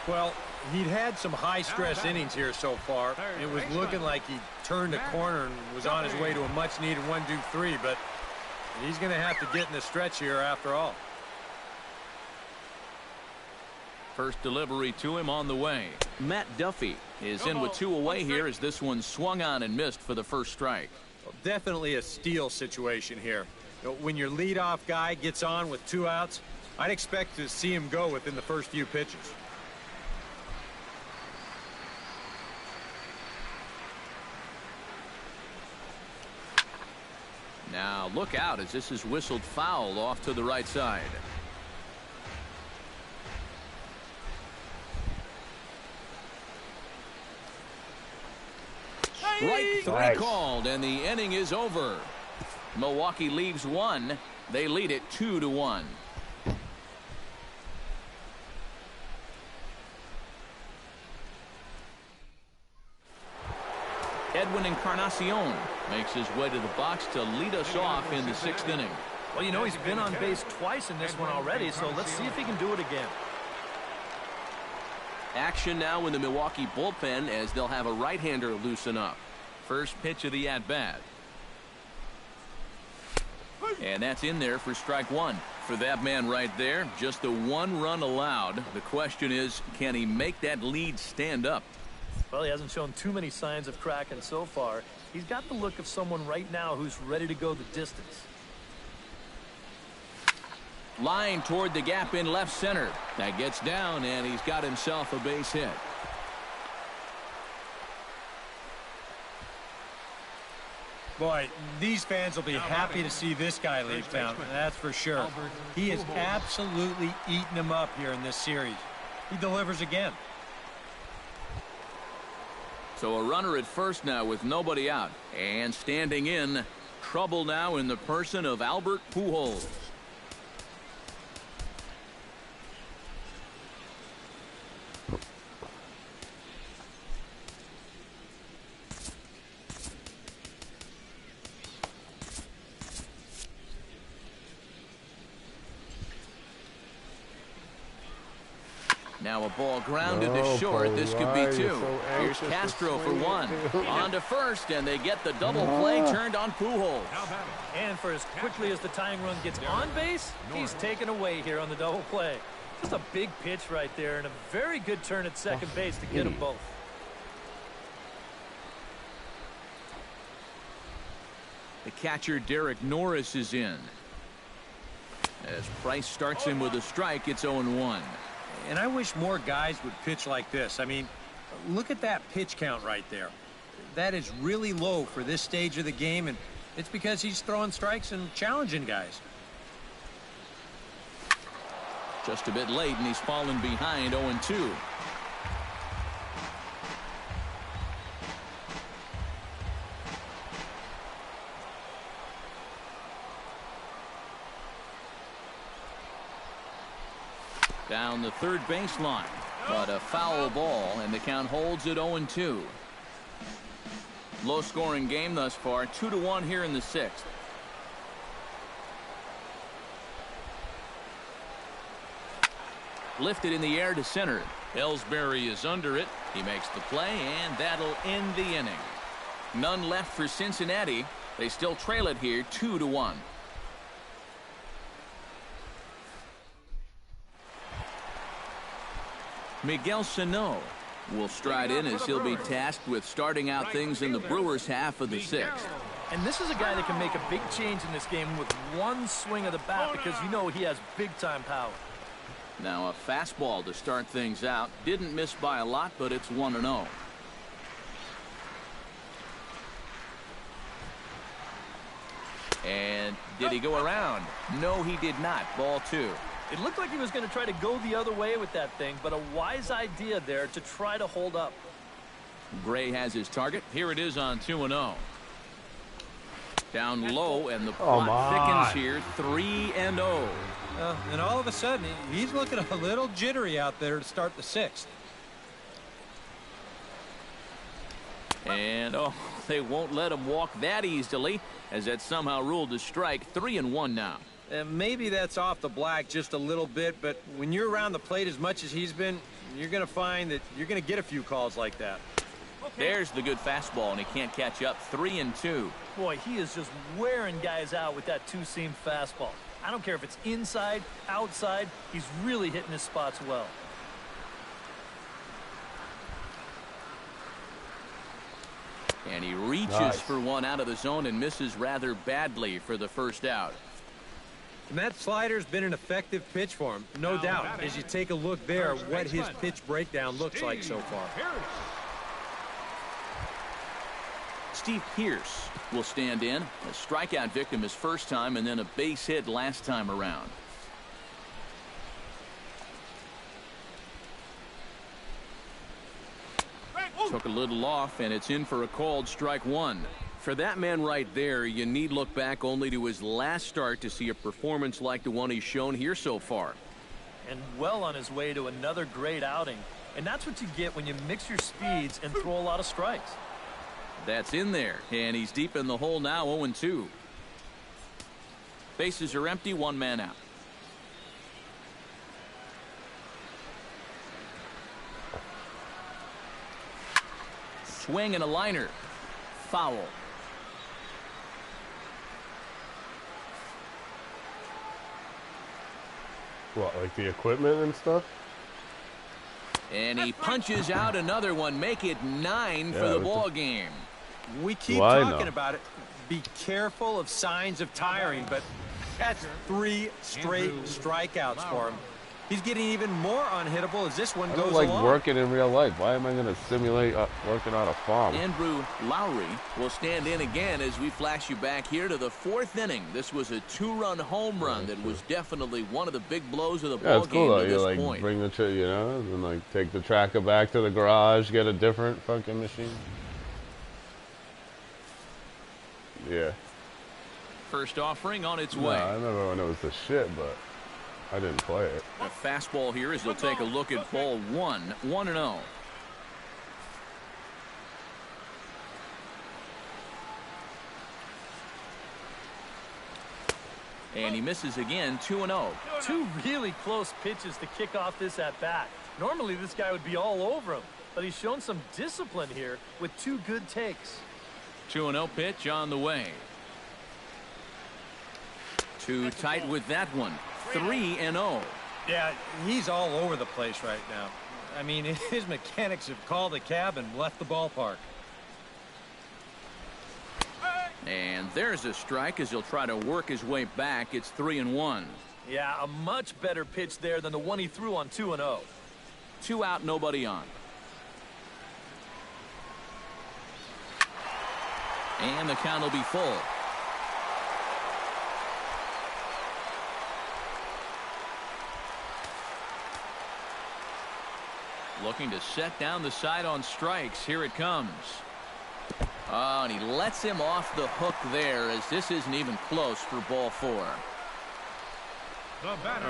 Well, he'd had some high-stress innings here so far. It was looking like he turned the corner and was on his way to a much-needed 1-2-3, but he's going to have to get in the stretch here after all. First delivery to him on the way. Matt Duffy is in with two away here as this one swung on and missed for the first strike. Well, definitely a steal situation here. When your leadoff guy gets on with two outs, I'd expect to see him go within the first few pitches. Now look out as this is whistled foul off to the right side. Strike three called, and the inning is over. Milwaukee leaves one. They lead it 2-1. Edwin Encarnacion makes his way to the box to lead us off in the 6th inning. Well, you know, he's been on base twice in this one already, so let's see if he can do it again. Action now in the Milwaukee bullpen as they'll have a right-hander loosen up. First pitch of the at-bat. And that's in there for strike one. For that man right there, just the 1 run allowed. The question is, can he make that lead stand up? Well, he hasn't shown too many signs of cracking so far. He's got the look of someone right now who's ready to go the distance. Line toward the gap in left center. That gets down, and he's got himself a base hit. Boy, these fans will be happy to see this guy leave town, that's for sure. He has absolutely eaten them up here in this series. He delivers again. So a runner at first now with nobody out. And standing in, trouble now in the person of Albert Pujols. Now a ball grounded to short. This could be two. Here's Castro for one. On to first, and they get the double play turned on Pujols. And for as quickly as the tying run gets on base, he's taken away here on the double play. Just a big pitch right there and a very good turn at second base to get them both. The catcher Derek Norris is in. As Price starts him with a strike, it's 0-1. And I wish more guys would pitch like this. I mean, look at that pitch count right there. That is really low for this stage of the game, and it's because he's throwing strikes and challenging guys. Just a bit late, and he's fallen behind 0-2. Down the third baseline, but a foul ball, and the count holds at 0-2. Low-scoring game thus far, 2-1 here in the 6th. Lifted in the air to center. Ellsbury is under it. He makes the play, and that'll end the inning. None left for Cincinnati. They still trail it here, 2-1. Miguel Sano will stride in as he'll be tasked with starting out things in the Brewers half of the 6th. And this is a guy that can make a big change in this game with one swing of the bat because you know he has big-time power. Now a fastball to start things out. Didn't miss by a lot, but it's 1-0. And did he go around? No, he did not. Ball 2. It looked like he was going to try to go the other way with that thing, but a wise idea there to try to hold up. Gray has his target. Here it is on 2-0. Down low, and the plot thickens here, 3-0. And all of a sudden, he's looking a little jittery out there to start the 6th. And, they won't let him walk that easily, as that's somehow ruled a strike. 3-1 now. Maybe that's off the black just a little bit, but when you're around the plate as much as he's been, you're going to find that you're going to get a few calls like that. There's the good fastball, and he can't catch up. 3-2. Boy, he is just wearing guys out with that two-seam fastball. I don't care if it's inside, outside, he's really hitting his spots well. And he reaches for one out of the zone and misses rather badly for the first out. And that slider's been an effective pitch for him, no doubt, as you take a look there at what his pitch breakdown looks like so far. Steve Pearce will stand in. A strikeout victim his first time, and then a base hit last time around. Took a little off, and it's in for a called strike one. For that man right there, you need look back only to his last start to see a performance like the one he's shown here so far. And well on his way to another great outing. And that's what you get when you mix your speeds and throw a lot of strikes. That's in there, and he's deep in the hole now, 0-2. Bases are empty, one man out. Swing and a liner. Foul. What, like the equipment and stuff? And he punches out another one. Make it 9 for the ball game. We keep talking about it. Be careful of signs of tiring, but that's 3 straight strikeouts for him. He's getting even more unhittable as this one goes along. I don't like working in real life. Why am I going to simulate working on a farm? Andrew Lowry will stand in again as we flash you back here to the 4th inning. This was a 2-run home run that was definitely one of the big blows of the ball game cool, to this like, point. Bring the and like take the tracker back to the garage, get a different fucking machine. Yeah. First offering on its way. I remember when it was the shit, but I didn't play it. A fastball here as they'll take a look at ball 1, 1-0. And he misses again, 2-0. 2 really close pitches to kick off this at-bat. Normally this guy would be all over him, but he's shown some discipline here with 2 good takes. 2-0 pitch on the way. Too tight with that one. 3-0. Yeah, he's all over the place right now. I mean, his mechanics have called a cab and left the ballpark. And there's a strike as he'll try to work his way back. It's 3-1. Yeah, a much better pitch there than the one he threw on 2-0. 2 out, nobody on. And the count will be full. Looking to set down the side on strikes. Here it comes. Oh, and he lets him off the hook there as this isn't even close for ball 4.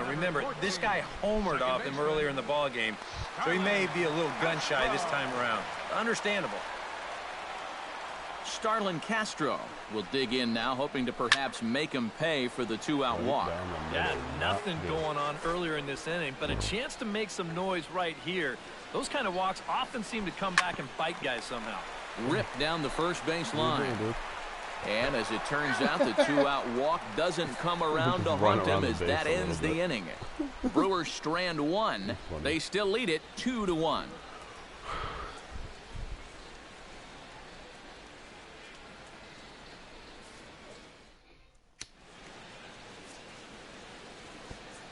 Remember, this guy homered off him earlier in the ball game, so he may be a little gun shy this time around. Understandable. Starlin Castro will dig in now, hoping to perhaps make him pay for the 2-out walk. Yeah, nothing going on earlier in this inning, but a chance to make some noise right here. Those kind of walks often seem to come back and bite guys somehow. Ripped down the first base line. And as it turns out, the 2-out walk doesn't come around to haunt him as that ends the inning. Brewers strand 1. They still lead it 2-1.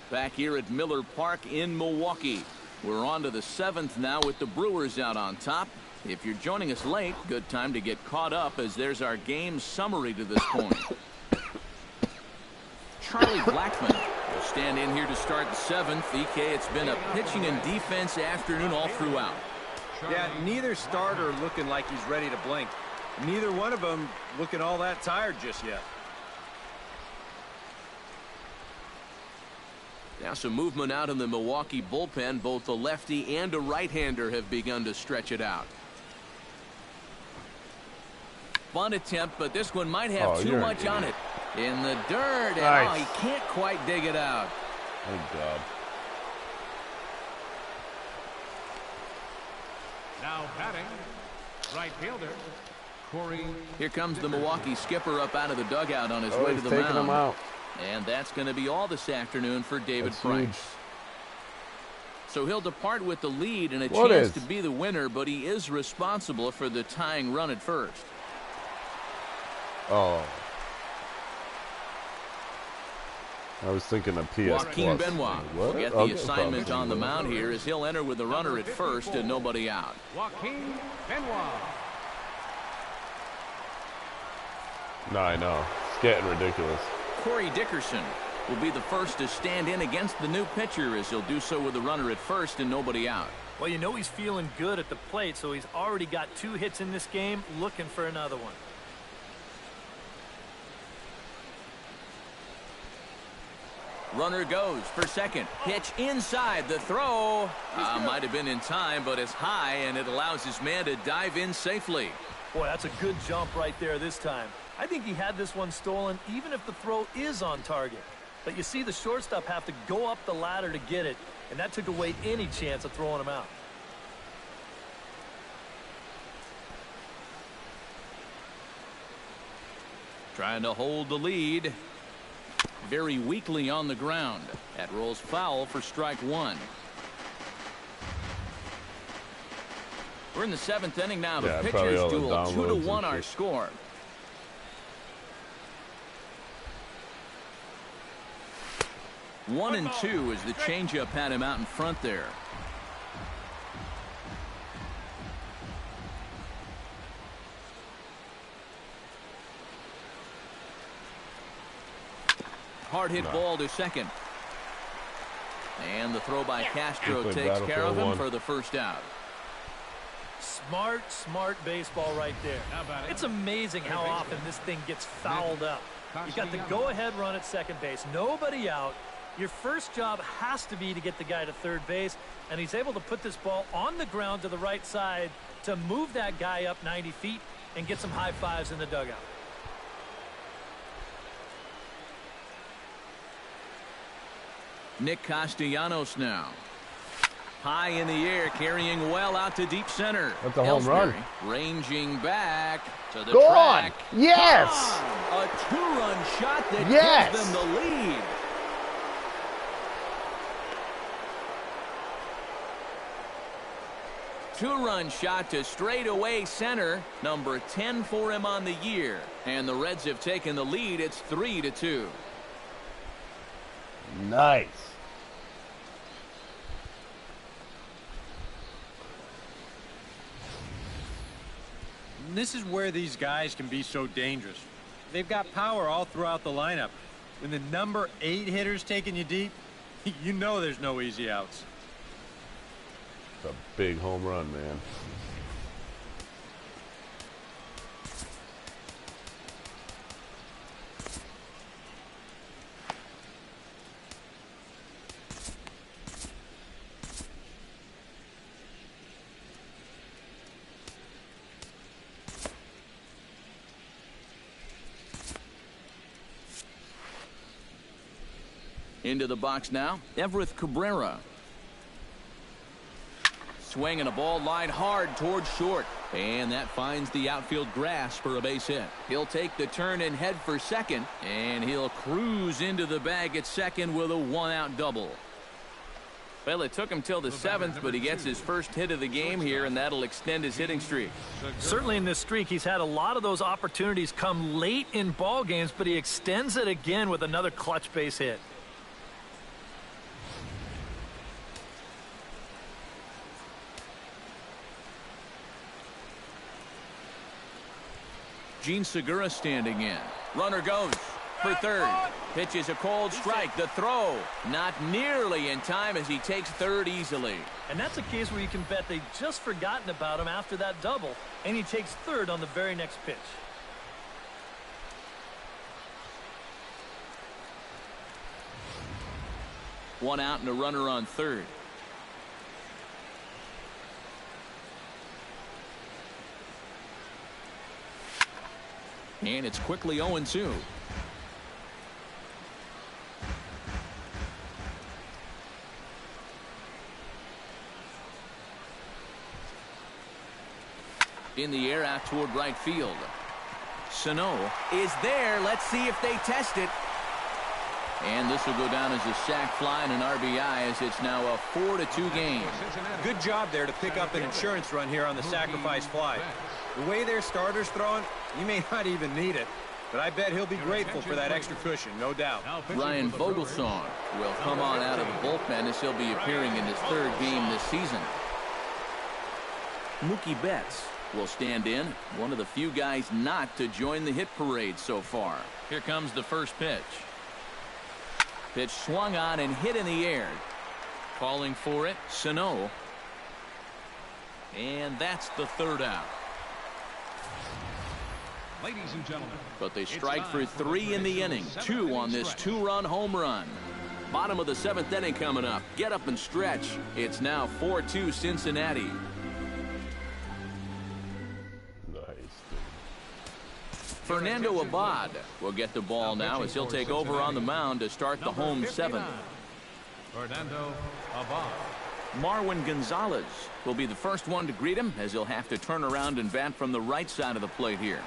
Back here at Miller Park in Milwaukee. We're on to the 7th now with the Brewers out on top. If you're joining us late, good time to get caught up as there's our game summary to this point. Charlie Blackmon will stand in here to start the 7th. EK, it's been a pitching and defense afternoon all throughout. Yeah, neither starter looking like he's ready to blink. Neither one of them looking all that tired just yet. Now some movement out in the Milwaukee bullpen. Both the lefty and a right-hander have begun to stretch it out. Bunt attempt, but this one might have too much on it. In the dirt, and he can't quite dig it out. Thank God. Now batting, right fielder, Corey. Here comes the Milwaukee skipper up out of the dugout on his way to the taking him mound. out. And that's going to be all this afternoon for David Price. Huge. So he'll depart with the lead and a chance to be the winner, but he is responsible for the tying run at first. Oh. I was thinking of PS Joaquin Plus. Benoit will get the assignment on the mound here as he'll enter with a runner at first and nobody out. Joaquin Benoit. No, I know. It's getting ridiculous. Corey Dickerson will be the first to stand in against the new pitcher as he'll do so with a runner at first and nobody out. Well, you know he's feeling good at the plate, so he's already got 2 hits in this game, looking for another one. Runner goes for second. Pitch inside. The throw might have been in time, but it's high, and it allows his man to dive in safely. Boy, that's a good jump right there this time. I think he had this one stolen, even if the throw is on target. But you see the shortstop have to go up the ladder to get it, and that took away any chance of throwing him out. Trying to hold the lead. Very weakly on the ground. That rolls foul for strike one. We're in the 7th inning now. The pitchers duel. 2-1 our score. One and two as the changeup had him out in front there. Hard hit ball to second. And the throw by Castro takes care of him for the first out. Smart baseball right there. It's amazing how often this thing gets fouled up. You got the go-ahead run at second base, nobody out. Your first job has to be to get the guy to third base, and he's able to put this ball on the ground to the right side to move that guy up 90 feet and get some high fives in the dugout. Nick Castellanos now. High in the air, carrying well out to deep center. That's a home run. Ranging back to the Go track. on. Yes. A 2-run shot that gives them the lead. Two-run shot to straightaway center. Number 10 for him on the year. And the Reds have taken the lead. It's 3-2. Nice. This is where these guys can be so dangerous. They've got power all throughout the lineup. When the number 8 hitter's taking you deep, you know there's no easy outs. It's a big home run, man. Into the box now, Everett Cabrera. Swinging a ball line hard towards short. And that finds the outfield grass for a base hit. He'll take the turn and head for second. And he'll cruise into the bag at second with a 1-out double. Well, it took him till the 7th, but he gets his first hit of the game here, and that'll extend his hitting streak. Certainly in this streak, he's had a lot of those opportunities come late in ball games, but he extends it again with another clutch base hit. Gene Segura standing in. Runner goes for third. Pitches a cold strike. The throw not nearly in time as he takes third easily. And that's a case where you can bet they just forgotten about him after that double, and he takes third on the very next pitch. One out and a runner on third. And it's quickly 0-2. In the air out toward right field. Sano is there. Let's see if they test it. And this will go down as a sac fly and an RBI as it's now a 4-2 game. Good job there to pick up an insurance run here on the sacrifice fly. The way their starter's throwing, you may not even need it. But I bet he'll be grateful for that extra cushion, no doubt. Ryan Vogelsong will come on out of the bullpen as he'll be appearing in his third game this season. Mookie Betts will stand in, one of the few guys not to join the hit parade so far. Here comes the first pitch. Pitch swung on and hit in the air. Calling for it, Sano. And that's the third out. Ladies and gentlemen, but they strike for 3 in the inning. 2 on this 2-run home run. Bottom of the 7th inning coming up. Get up and stretch. It's now 4-2 Cincinnati. Fernando Abad will get the ball now as he'll take over on the mound to start the home 7th. Fernando Abad. Marwin Gonzalez will be the first one to greet him as he'll have to turn around and bat from the right side of the plate here.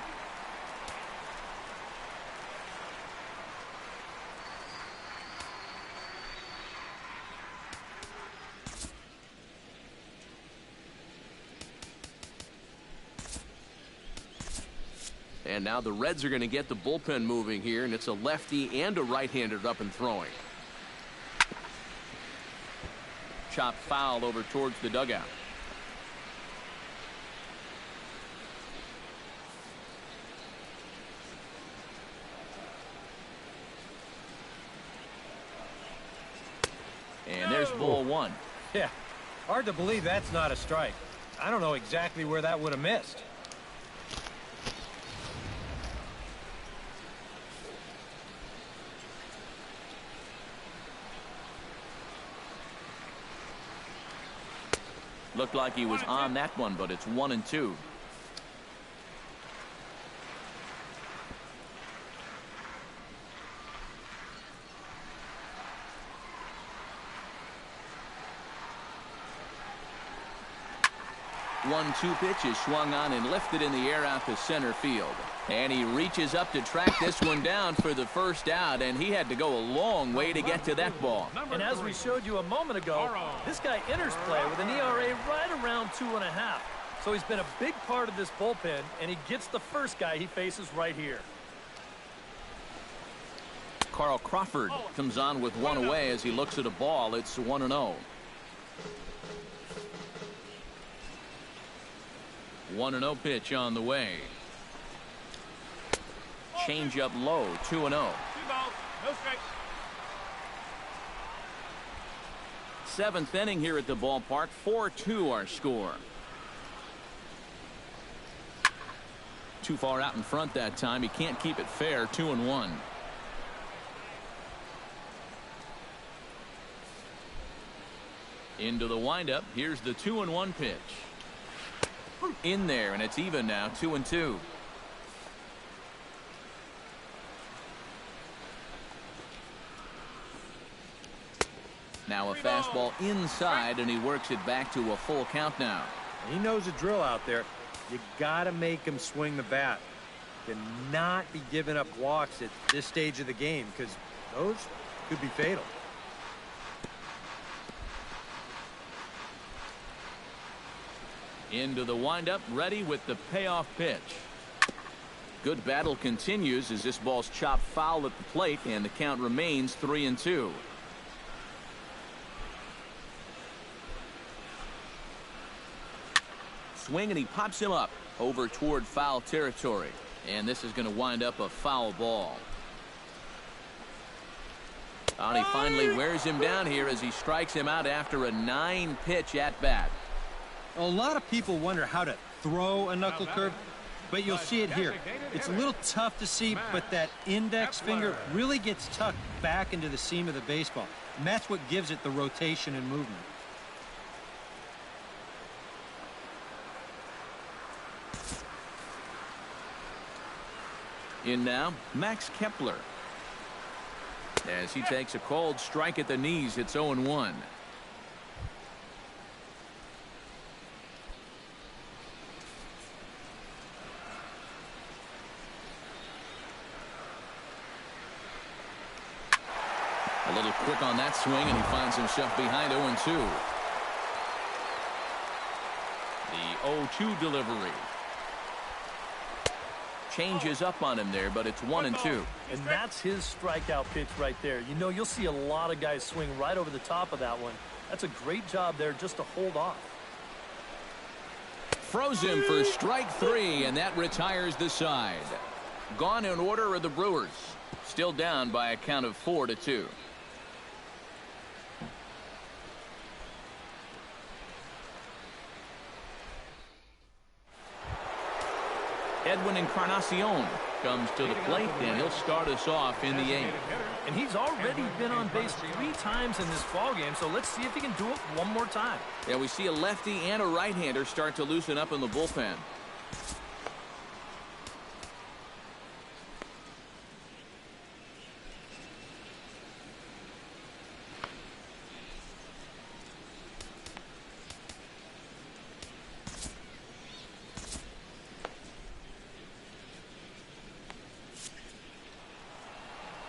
And now the Reds are going to get the bullpen moving here, and it's a lefty and a right-hander up and throwing. Chopped foul over towards the dugout. And there's ball 1. Yeah, hard to believe that's not a strike. I don't know exactly where that would have missed. Looked like he was on that one, but it's 1-2. One-two pitch is swung on and lifted in the air out to center field. And he reaches up to track this one down for the first out, and he had to go a long way to get to that ball. And as we showed you a moment ago, this guy enters play with an ERA right around 2.5. So he's been a big part of this bullpen, and he gets the first guy he faces right here. Carl Crawford comes on with one away as he looks at a ball. It's 1-0. 1-0 pitch on the way. Change up low, 2-0. 7th inning here at the ballpark. 4-2 our score. Too far out in front that time. He can't keep it fair. 2-1. Into the windup. Here's the 2-1 pitch. In there, and it's even now. 2-2. Now a fastball inside, and he works it back to a full count now. He knows the drill out there. You got to make him swing the bat. Cannot be giving up walks at this stage of the game, because those could be fatal. Into the windup, ready with the payoff pitch. Good battle continues as this ball's chopped foul at the plate, and the count remains 3-2. Swing, and he pops him up over toward foul territory, and this is going to wind up a foul ball. And he finally wears him down here as he strikes him out after a 9-pitch at bat. A lot of people wonder how to throw a knuckle curve, but you'll see it here. It's a little tough to see, but that index finger really gets tucked back into the seam of the baseball, and that's what gives it the rotation and movement. In now, Max Kepler. As he takes a cold strike at the knees, it's 0-1. A little quick on that swing, and he finds himself behind 0-2. The 0-2 delivery. Changes up on him there, but it's 1-2. And that's his strikeout pitch right there. You know, you'll see a lot of guys swing right over the top of that one. That's a great job there just to hold off. Froze him for strike 3, and that retires the side. Gone in order are the Brewers. Still down by a count of 4-2. Edwin Encarnacion comes to the plate, and he'll start us off in the 8th. And he's already been on base 3 times in this ballgame, so let's see if he can do it one more time. Yeah, we see a lefty and a right-hander start to loosen up in the bullpen.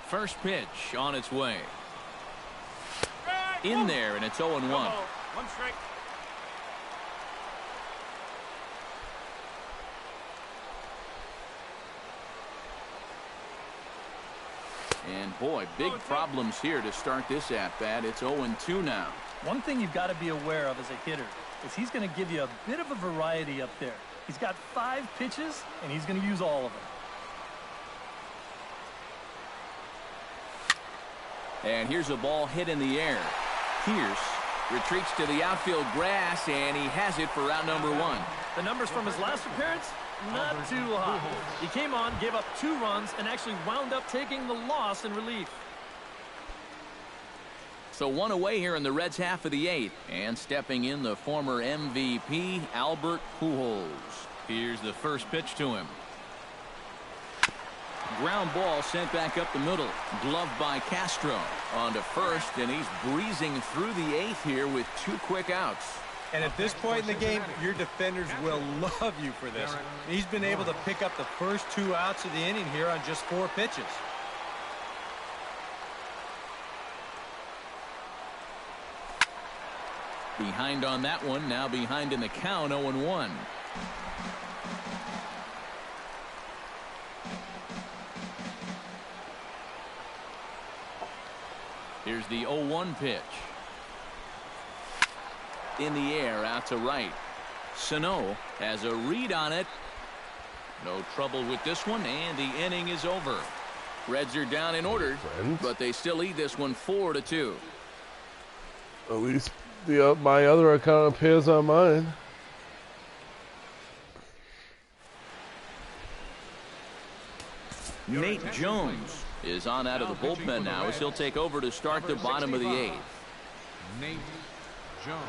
First pitch on its way. In there, and it's 0-1. 1 strike. And boy, big problems here to start this at-bat. It's 0-2 now. One thing you've got to be aware of as a hitter is he's going to give you a bit of a variety up there. He's got 5 pitches, and he's going to use all of them. And here's a ball hit in the air. Pierce retreats to the outfield grass, and he has it for out number 1. The numbers from his last appearance, not too hot. He came on, gave up 2 runs, and actually wound up taking the loss in relief. So 1 away here in the Reds' half of the 8th. And stepping in, the former MVP, Albert Pujols. Here's the first pitch to him. Ground ball sent back up the middle. Gloved by Castro. On to first, and he's breezing through the 8th here with 2 quick outs. And at this point in the game, your defenders will love you for this. He's been able to pick up the first 2 outs of the inning here on just 4 pitches. Behind on that one, now behind in the count, 0-1. Here's the 0-1 pitch. In the air, out to right. Sano has a read on it. No trouble with this one, and the inning is over. Reds are down in order, but they still lead this one 4-2. At least my other account appears on mine. Nate Jones is on out of the bullpen now as he'll take over to start the bottom of the 8th. Nate Jones.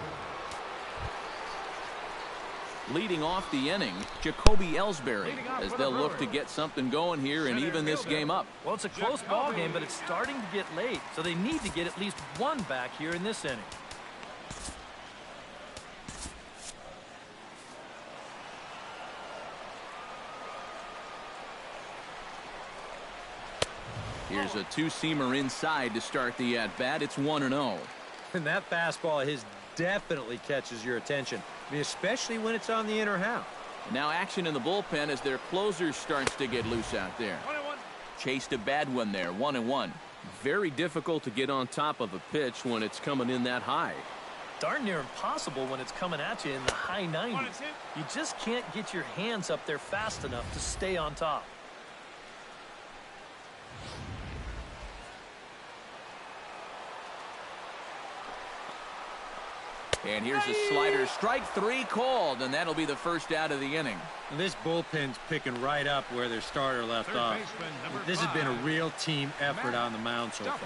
Leading off the inning, Jacoby Ellsbury, as they'll look to get something going here and even this game up. Well, it's a close ball game, but it's starting to get late, so they need to get at least 1 back here in this inning. Here's a 2-seamer inside to start the at-bat. It's 1-0. And that fastball of his definitely catches your attention, especially when it's on the inner half. Now action in the bullpen as their closer starts to get loose out there. Chased a bad one there, 1-1. Very difficult to get on top of a pitch when it's coming in that high. Darn near impossible when it's coming at you in the high 90s. You just can't get your hands up there fast enough to stay on top. And here's a slider, strike 3 called, and that'll be the first out of the inning. This bullpen's picking right up where their starter left off. This has been a real team effort on the mound so far.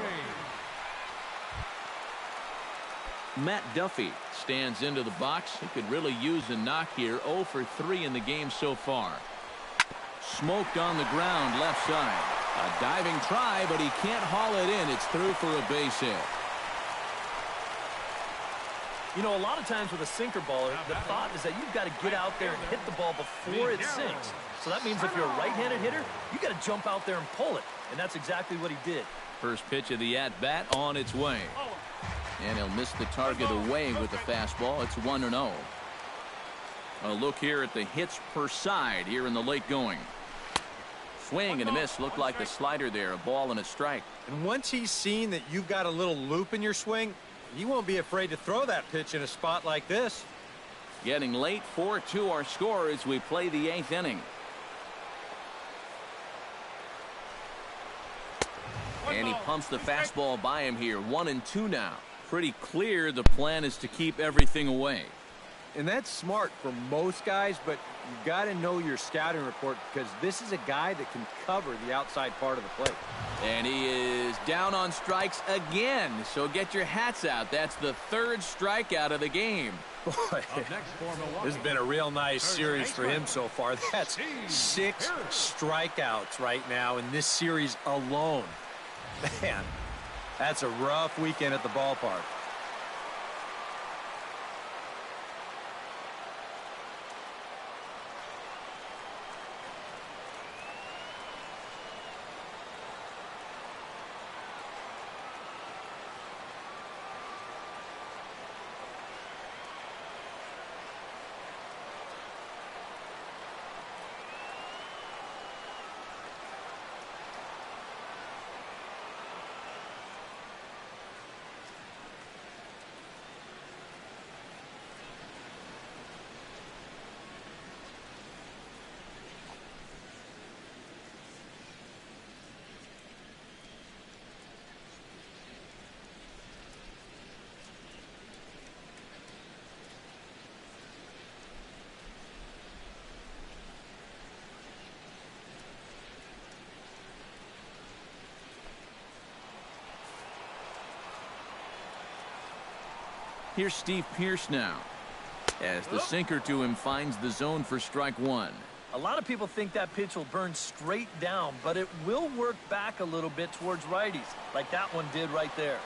Matt Duffy stands into the box. He could really use a knock here. 0 for 3 in the game so far. Smoked on the ground left side. A diving try, but he can't haul it in. It's through for a base hit. You know, a lot of times with a sinker baller, the thought is that you've got to get out there and hit the ball before it sinks. So that means if you're a right-handed hitter, you got to jump out there and pull it. And that's exactly what he did. First pitch of the at-bat on its way. And he'll miss the target away with the fastball. It's 1-0. A look here at the hits per side here in the late going. Swing and a miss. Looked like the slider there. A ball and a strike. And once he's seen that you've got a little loop in your swing, he won't be afraid to throw that pitch in a spot like this. Getting late, 4-2 our score as we play the 8th inning. And he pumps the fastball by him here. 1-2 now. Pretty clear the plan is to keep everything away. And that's smart for most guys, but you got to know your scouting report because this is a guy that can cover the outside part of the plate. And he is down on strikes again. So get your hats out. That's the third strikeout of the game. Boy, this has been a real nice series for him so far. That's 6 strikeouts right now in this series alone. Man, that's a rough weekend at the ballpark. Here's Steve Pearce now, as the sinker to him finds the zone for strike one. A lot of people think that pitch will burn straight down, but it will work back a little bit towards righties, like that one did right there.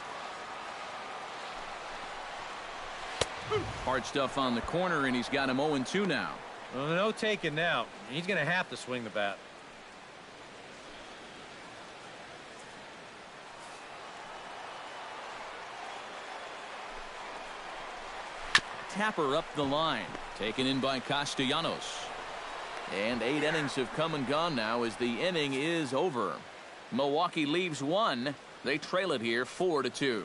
Hard stuff on the corner, and he's got him 0-2 now. Well, no taking now. He's going to have to swing the bat. Tapper up the line, taken in by Castellanos. And 8 innings have come and gone now as the inning is over. Milwaukee leaves 1. They trail it here 4-2.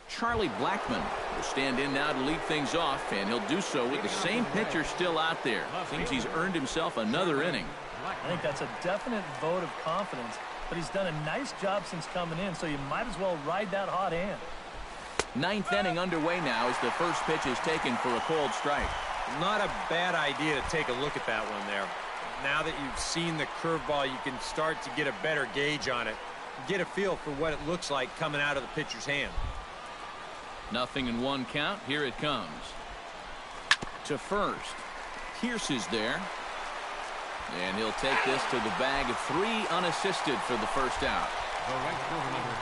Charlie Blackmon will stand in now to lead things off, and he'll do so with the same pitcher still out there. Seems he's earned himself another inning. I think that's a definite vote of confidence, but he's done a nice job since coming in, so you might as well ride that hot hand. 9th inning underway now as the first pitch is taken for a cold strike. Not a bad idea to take a look at that one there. Now that you've seen the curveball, you can start to get a better gauge on it. Get a feel for what it looks like coming out of the pitcher's hand. 0-1 count. Here it comes. To first. Pearce is there. And he'll take this to the bag of 3 unassisted for the first out. The right fielder, number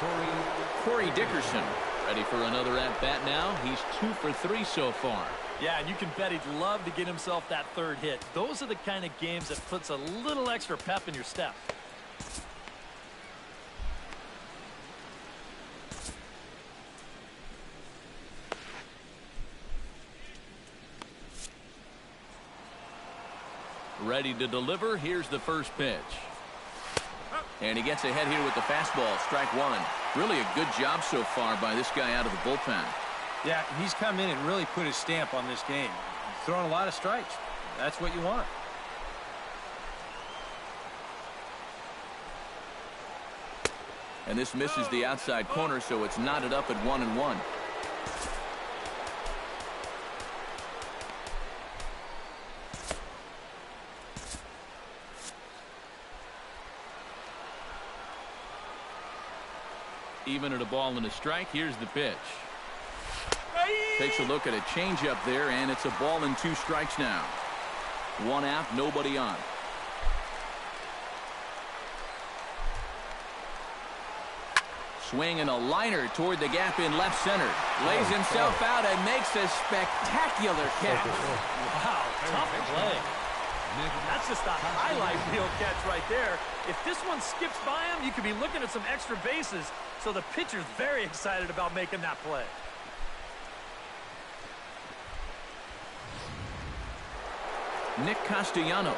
31, Corey Dickerson ready for another at-bat now. He's 2 for 3 so far. Yeah, and you can bet he'd love to get himself that third hit. Those are the kind of games that puts a little extra pep in your step. Ready to deliver. Here's the first pitch. And he gets ahead here with the fastball. Strike one. Really a good job so far by this guy out of the bullpen. Yeah, he's come in and really put his stamp on this game. He's throwing a lot of strikes. That's what you want. And this misses the outside corner, so it's knotted up at 1-1. Even at a ball and a strike. Here's the pitch. Takes a look at a changeup there, and it's a ball and 2 strikes now. 1 out, nobody on. Swing and a liner toward the gap in left center. Lays himself out and makes a spectacular catch. Wow, tough play. That's just a highlight reel catch right there. If this one skips by him, you could be looking at some extra bases. So the pitcher's very excited about making that play. Nick Castellanos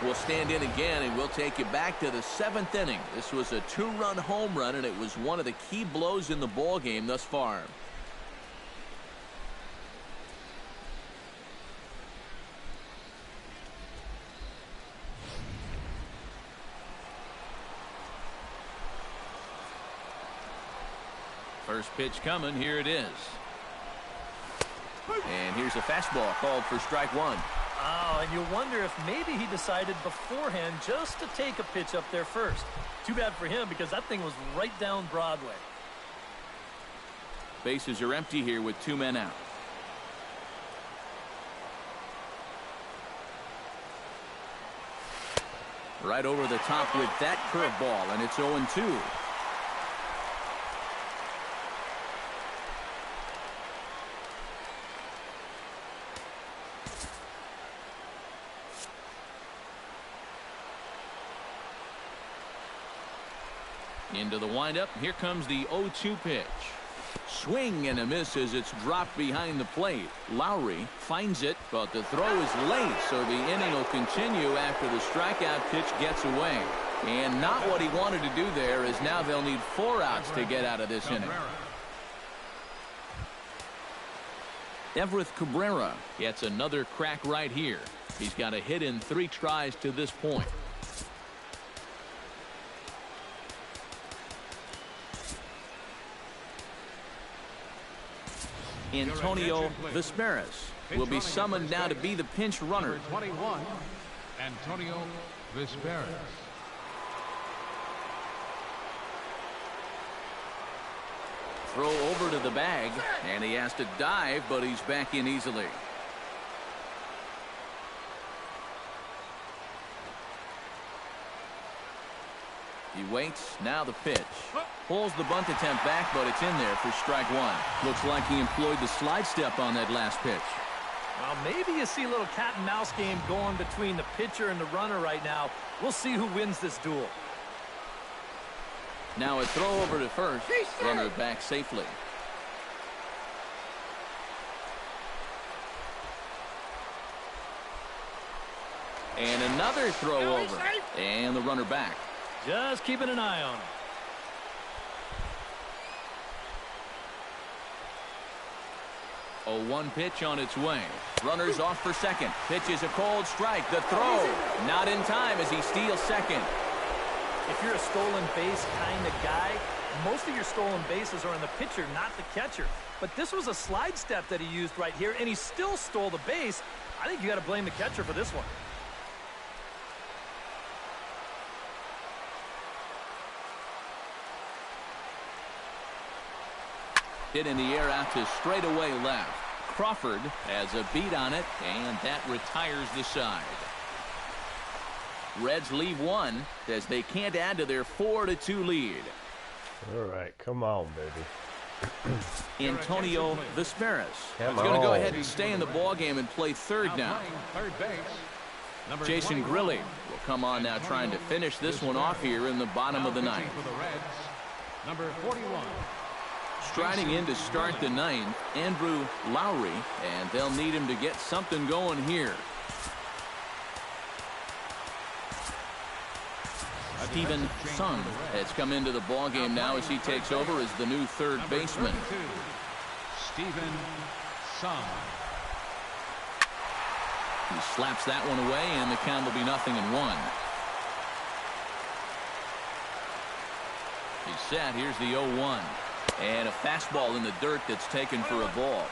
will stand in again, and we'll take you back to the 7th inning. This was a 2-run home run, and it was one of the key blows in the ball game thus far. First pitch coming. Here it is. And here's a fastball called for strike one. Oh, and you wonder if maybe he decided beforehand just to take a pitch up there first. Too bad for him because that thing was right down Broadway. Bases are empty here with 2 men out. Right over the top with that curveball, and it's 0-2. Into the windup. Here comes the 0-2 pitch. Swing and a miss as it's dropped behind the plate. Lowry finds it, but the throw is late, so the inning will continue after the strikeout pitch gets away. And not what he wanted to do there, as now they'll need 4 outs to get out of this inning. Everett Cabrera gets another crack right here. He's got a hit in 3 tries to this point. Antonio Vesperis will be summoned now to be the pinch runner. 21, Antonio Vesperis. Throw over to the bag, and he has to dive, but he's back in easily. He waits. Now the pitch. Pulls the bunt attempt back, but it's in there for strike one. Looks like he employed the slide step on that last pitch. Well, maybe you see a little cat and mouse game going between the pitcher and the runner right now. We'll see who wins this duel. Now a throw over to first. Runner back safely. And another throw over. And the runner back. Just keeping an eye on him. 0-1 pitch on its way. Runners off for second. Pitch is a cold strike. The throw not in time as he steals second. If you're a stolen base kind of guy, most of your stolen bases are in the pitcher, not the catcher. But this was a slide step that he used right here, and he still stole the base. I think you got to blame the catcher for this one. Hit in the air out to straightaway left. Crawford has a beat on it, and that retires the side. Reds leave one as they can't add to their 4-2 lead. All right, come on, baby. Antonio Vesperis is going to go ahead and stay in the ballgame and play third now. Jason Grilli will come on now trying to finish this one off here in the bottom of the ninth. Number 41. Striding in to start the ninth, Andrew Lowry, and they'll need him to get something going here. Steven Sun has come into the ballgame now as he takes over as the new third baseman. Steven Sun. He slaps that one away, and the count will be 0-1. He's set. Here's the 0-1. And a fastball in the dirt that's taken for a ball.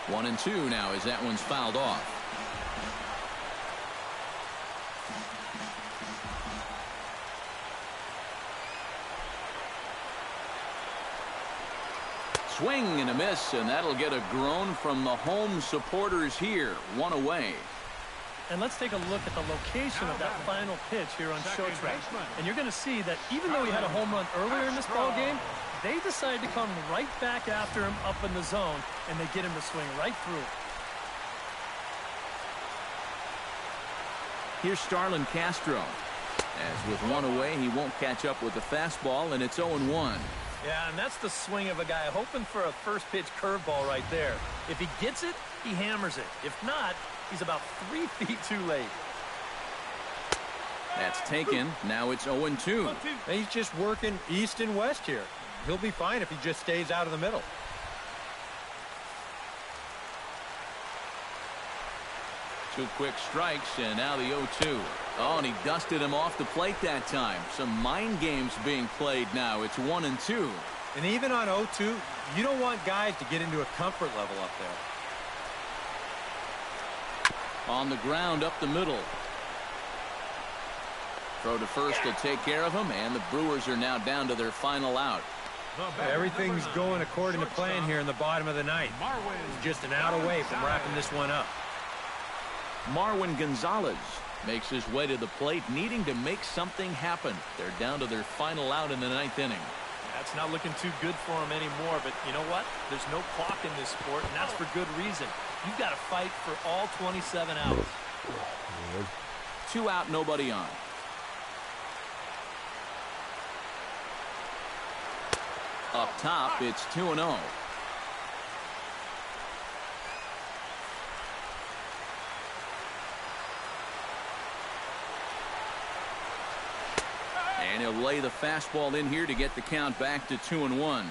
One and two now as that one's fouled off. Swing and a miss, and that'll get a groan from the home supporters here. One away. And let's take a look at the location of that final pitch here on show track. And you're going to see that even though he had a home run earlier in this ball game, they decide to come right back after him up in the zone, and they get him to swing right through. Here's Starlin Castro. As with one away, he won't catch up with the fastball, and it's 0-1. Yeah, and that's the swing of a guy hoping for a first pitch curveball right there. If he gets it, he hammers it. If not, he's about 3 feet too late. That's taken. Now it's 0-2. He's just working east and west here. He'll be fine if he just stays out of the middle. 2 quick strikes, and now the 0-2. Oh, and he dusted him off the plate that time. Some mind games being played now. It's 1-2. And even on 0-2, you don't want guys to get into a comfort level up there. On the ground up the middle. Throw to first will take care of him, and the Brewers are now down to their final out. Everything's going according to plan here in the bottom of the ninth. He's just an out away from wrapping this one up. Marwin Gonzalez makes his way to the plate, needing to make something happen. They're down to their final out in the 9th inning. That's not looking too good for him anymore, but you know what? There's no clock in this sport, and that's for good reason. You've got to fight for all 27 outs. 2 out, nobody on. Up top, it's 2-0. And he'll lay the fastball in here to get the count back to 2-1.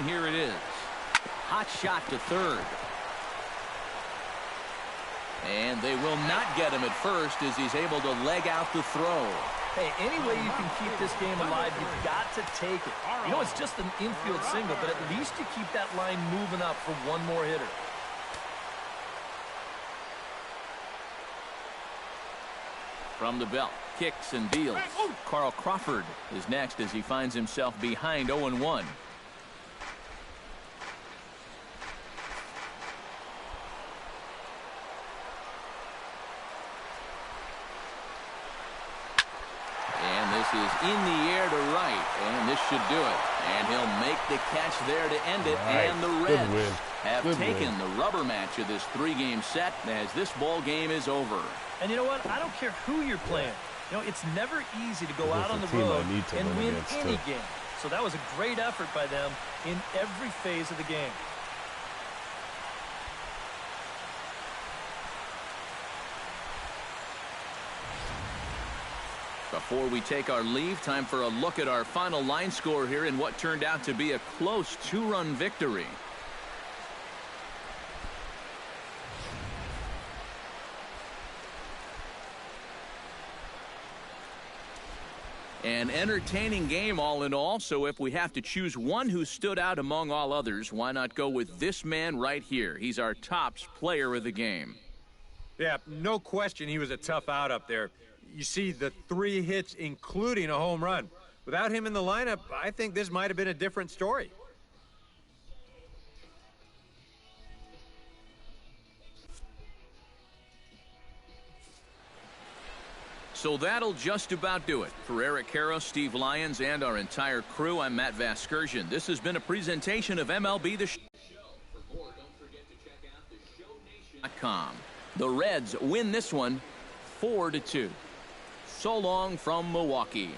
Here it is. Hot shot to third. And they will not get him at first as he's able to leg out the throw. Hey, any way you can keep this game alive, you've got to take it. You know, it's just an infield single, but at least you keep that line moving up for one more hitter. From the belt, kicks and deals. Carl Crawford is next as he finds himself behind 0-1. Is in the air to right, and this should do it. And he'll make the catch there to end it. Right. And the Reds have taken the rubber match of this 3-game set as this ball game is over. And you know what? I don't care who you're playing. You know, it's never easy to go out on the road and win any game. So that was a great effort by them in every phase of the game. Before we take our leave, time for a look at our final line score here in what turned out to be a close 2-run victory. An entertaining game all in all, so if we have to choose one who stood out among all others, why not go with this man right here? He's our tops player of the game. Yeah, no question he was a tough out up there. You see the 3 hits, including a home run. Without him in the lineup, I think this might have been a different story. So that'll just about do it. For Eric Caro, Steve Lyons, and our entire crew, I'm Matt Vasgersian. This has been a presentation of MLB The Show. For more, don't forget to check out theshownation.com. The Reds win this one 4-2. So long from Milwaukee.